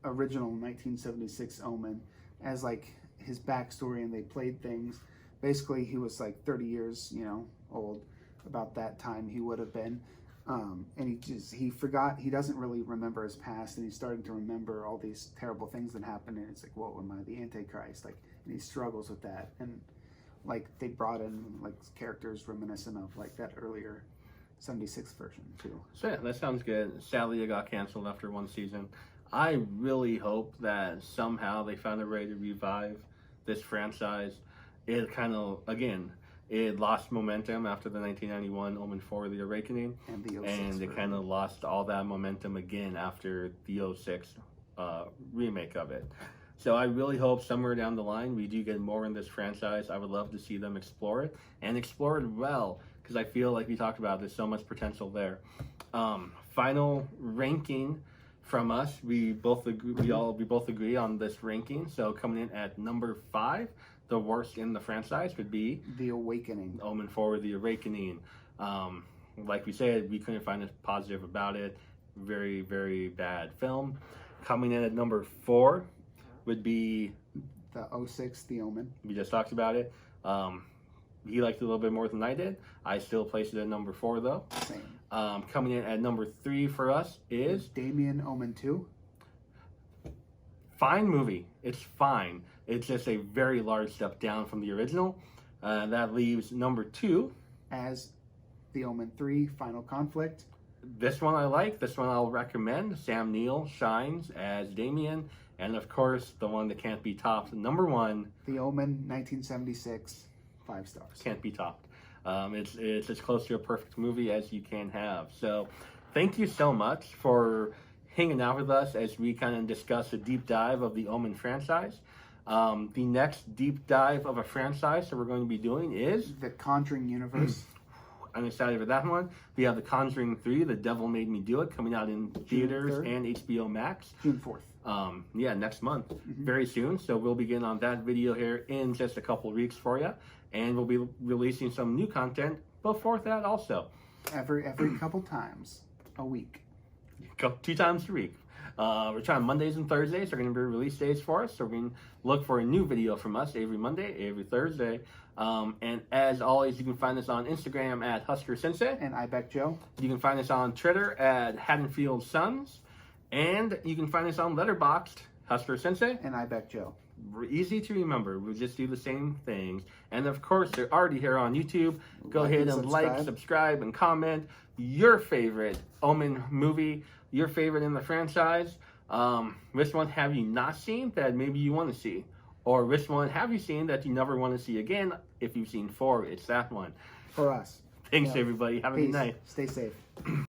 original 1976 Omen as like his backstory, and they played things. Basically, he was like 30 years, old about that time he would have been. And he forgot, he doesn't really remember his past, and he's starting to remember all these terrible things that happened. And it's like, whoa, am I the Antichrist? Like, and he struggles with that. And like they brought in like characters reminiscent of like that earlier 76 version too. So yeah, that sounds good. Sadly, it got canceled after 1 season. I really hope that somehow they found a way to revive this franchise. It kind of, again, it lost momentum after the 1991 Omen 4 The Awakening, and the 06 and it kind of lost all that momentum again after the 06 remake of it. So I really hope somewhere down the line we do get more in this franchise. I would love to see them explore it, and explore it well, because I feel like we talked about there's so much potential there. Final ranking from us, we both agree on this ranking. So coming in at number 5, the worst in the franchise would be The Awakening. Omen 4 The Awakening. Like we said, we couldn't find a positive about it. Very, very bad film. Coming in at number 4 would be the 06 The Omen. We just talked about it. He liked it a little bit more than I did. I still placed it at number 4 though. Same. Coming in at number 3 for us is Damien, Omen 2. Fine movie. It's fine. It's just a very large step down from the original. That leaves number 2 as The Omen 3 Final Conflict. This one I like. This one I'll recommend. Sam Neill shines as Damien. And of course, the one that can't be topped, number 1. The Omen 1976, 5 stars. Can't be topped. It's as close to a perfect movie as you can have. So thank you so much for hanging out with us as we kind of discuss a deep dive of the Omen franchise. The next deep dive of a franchise that we're going to be doing is The Conjuring universe. I'm excited for that one. We have The Conjuring 3, The Devil Made Me Do It, coming out in theaters 3rd. and HBO Max. June 4th. Yeah, next month, very soon. So we'll begin on that video here in just a couple of weeks for you, and we'll be releasing some new content before that also. Every couple times a week. 2 times a week. We're trying Mondays and Thursdays are going to be release days for us, so we're going to look for a new video from us every Monday, every Thursday. And as always, you can find us on Instagram at Husker Sensei. And I Bet Joe. You can find us on Twitter at Haddonfield Sons. And you can find us on Letterboxd, Husker Sensei. And I Bet Joe. We're easy to remember. We just do the same things. And of course, they're already here on YouTube. Go ahead and like, subscribe, and comment your favorite Omen movie, your favorite in the franchise. Which one have you not seen that maybe you want to see? Or which one have you seen that you never want to see again? If you've seen 4, it's that one. For us. Thanks, everybody. Have a good night. Stay safe.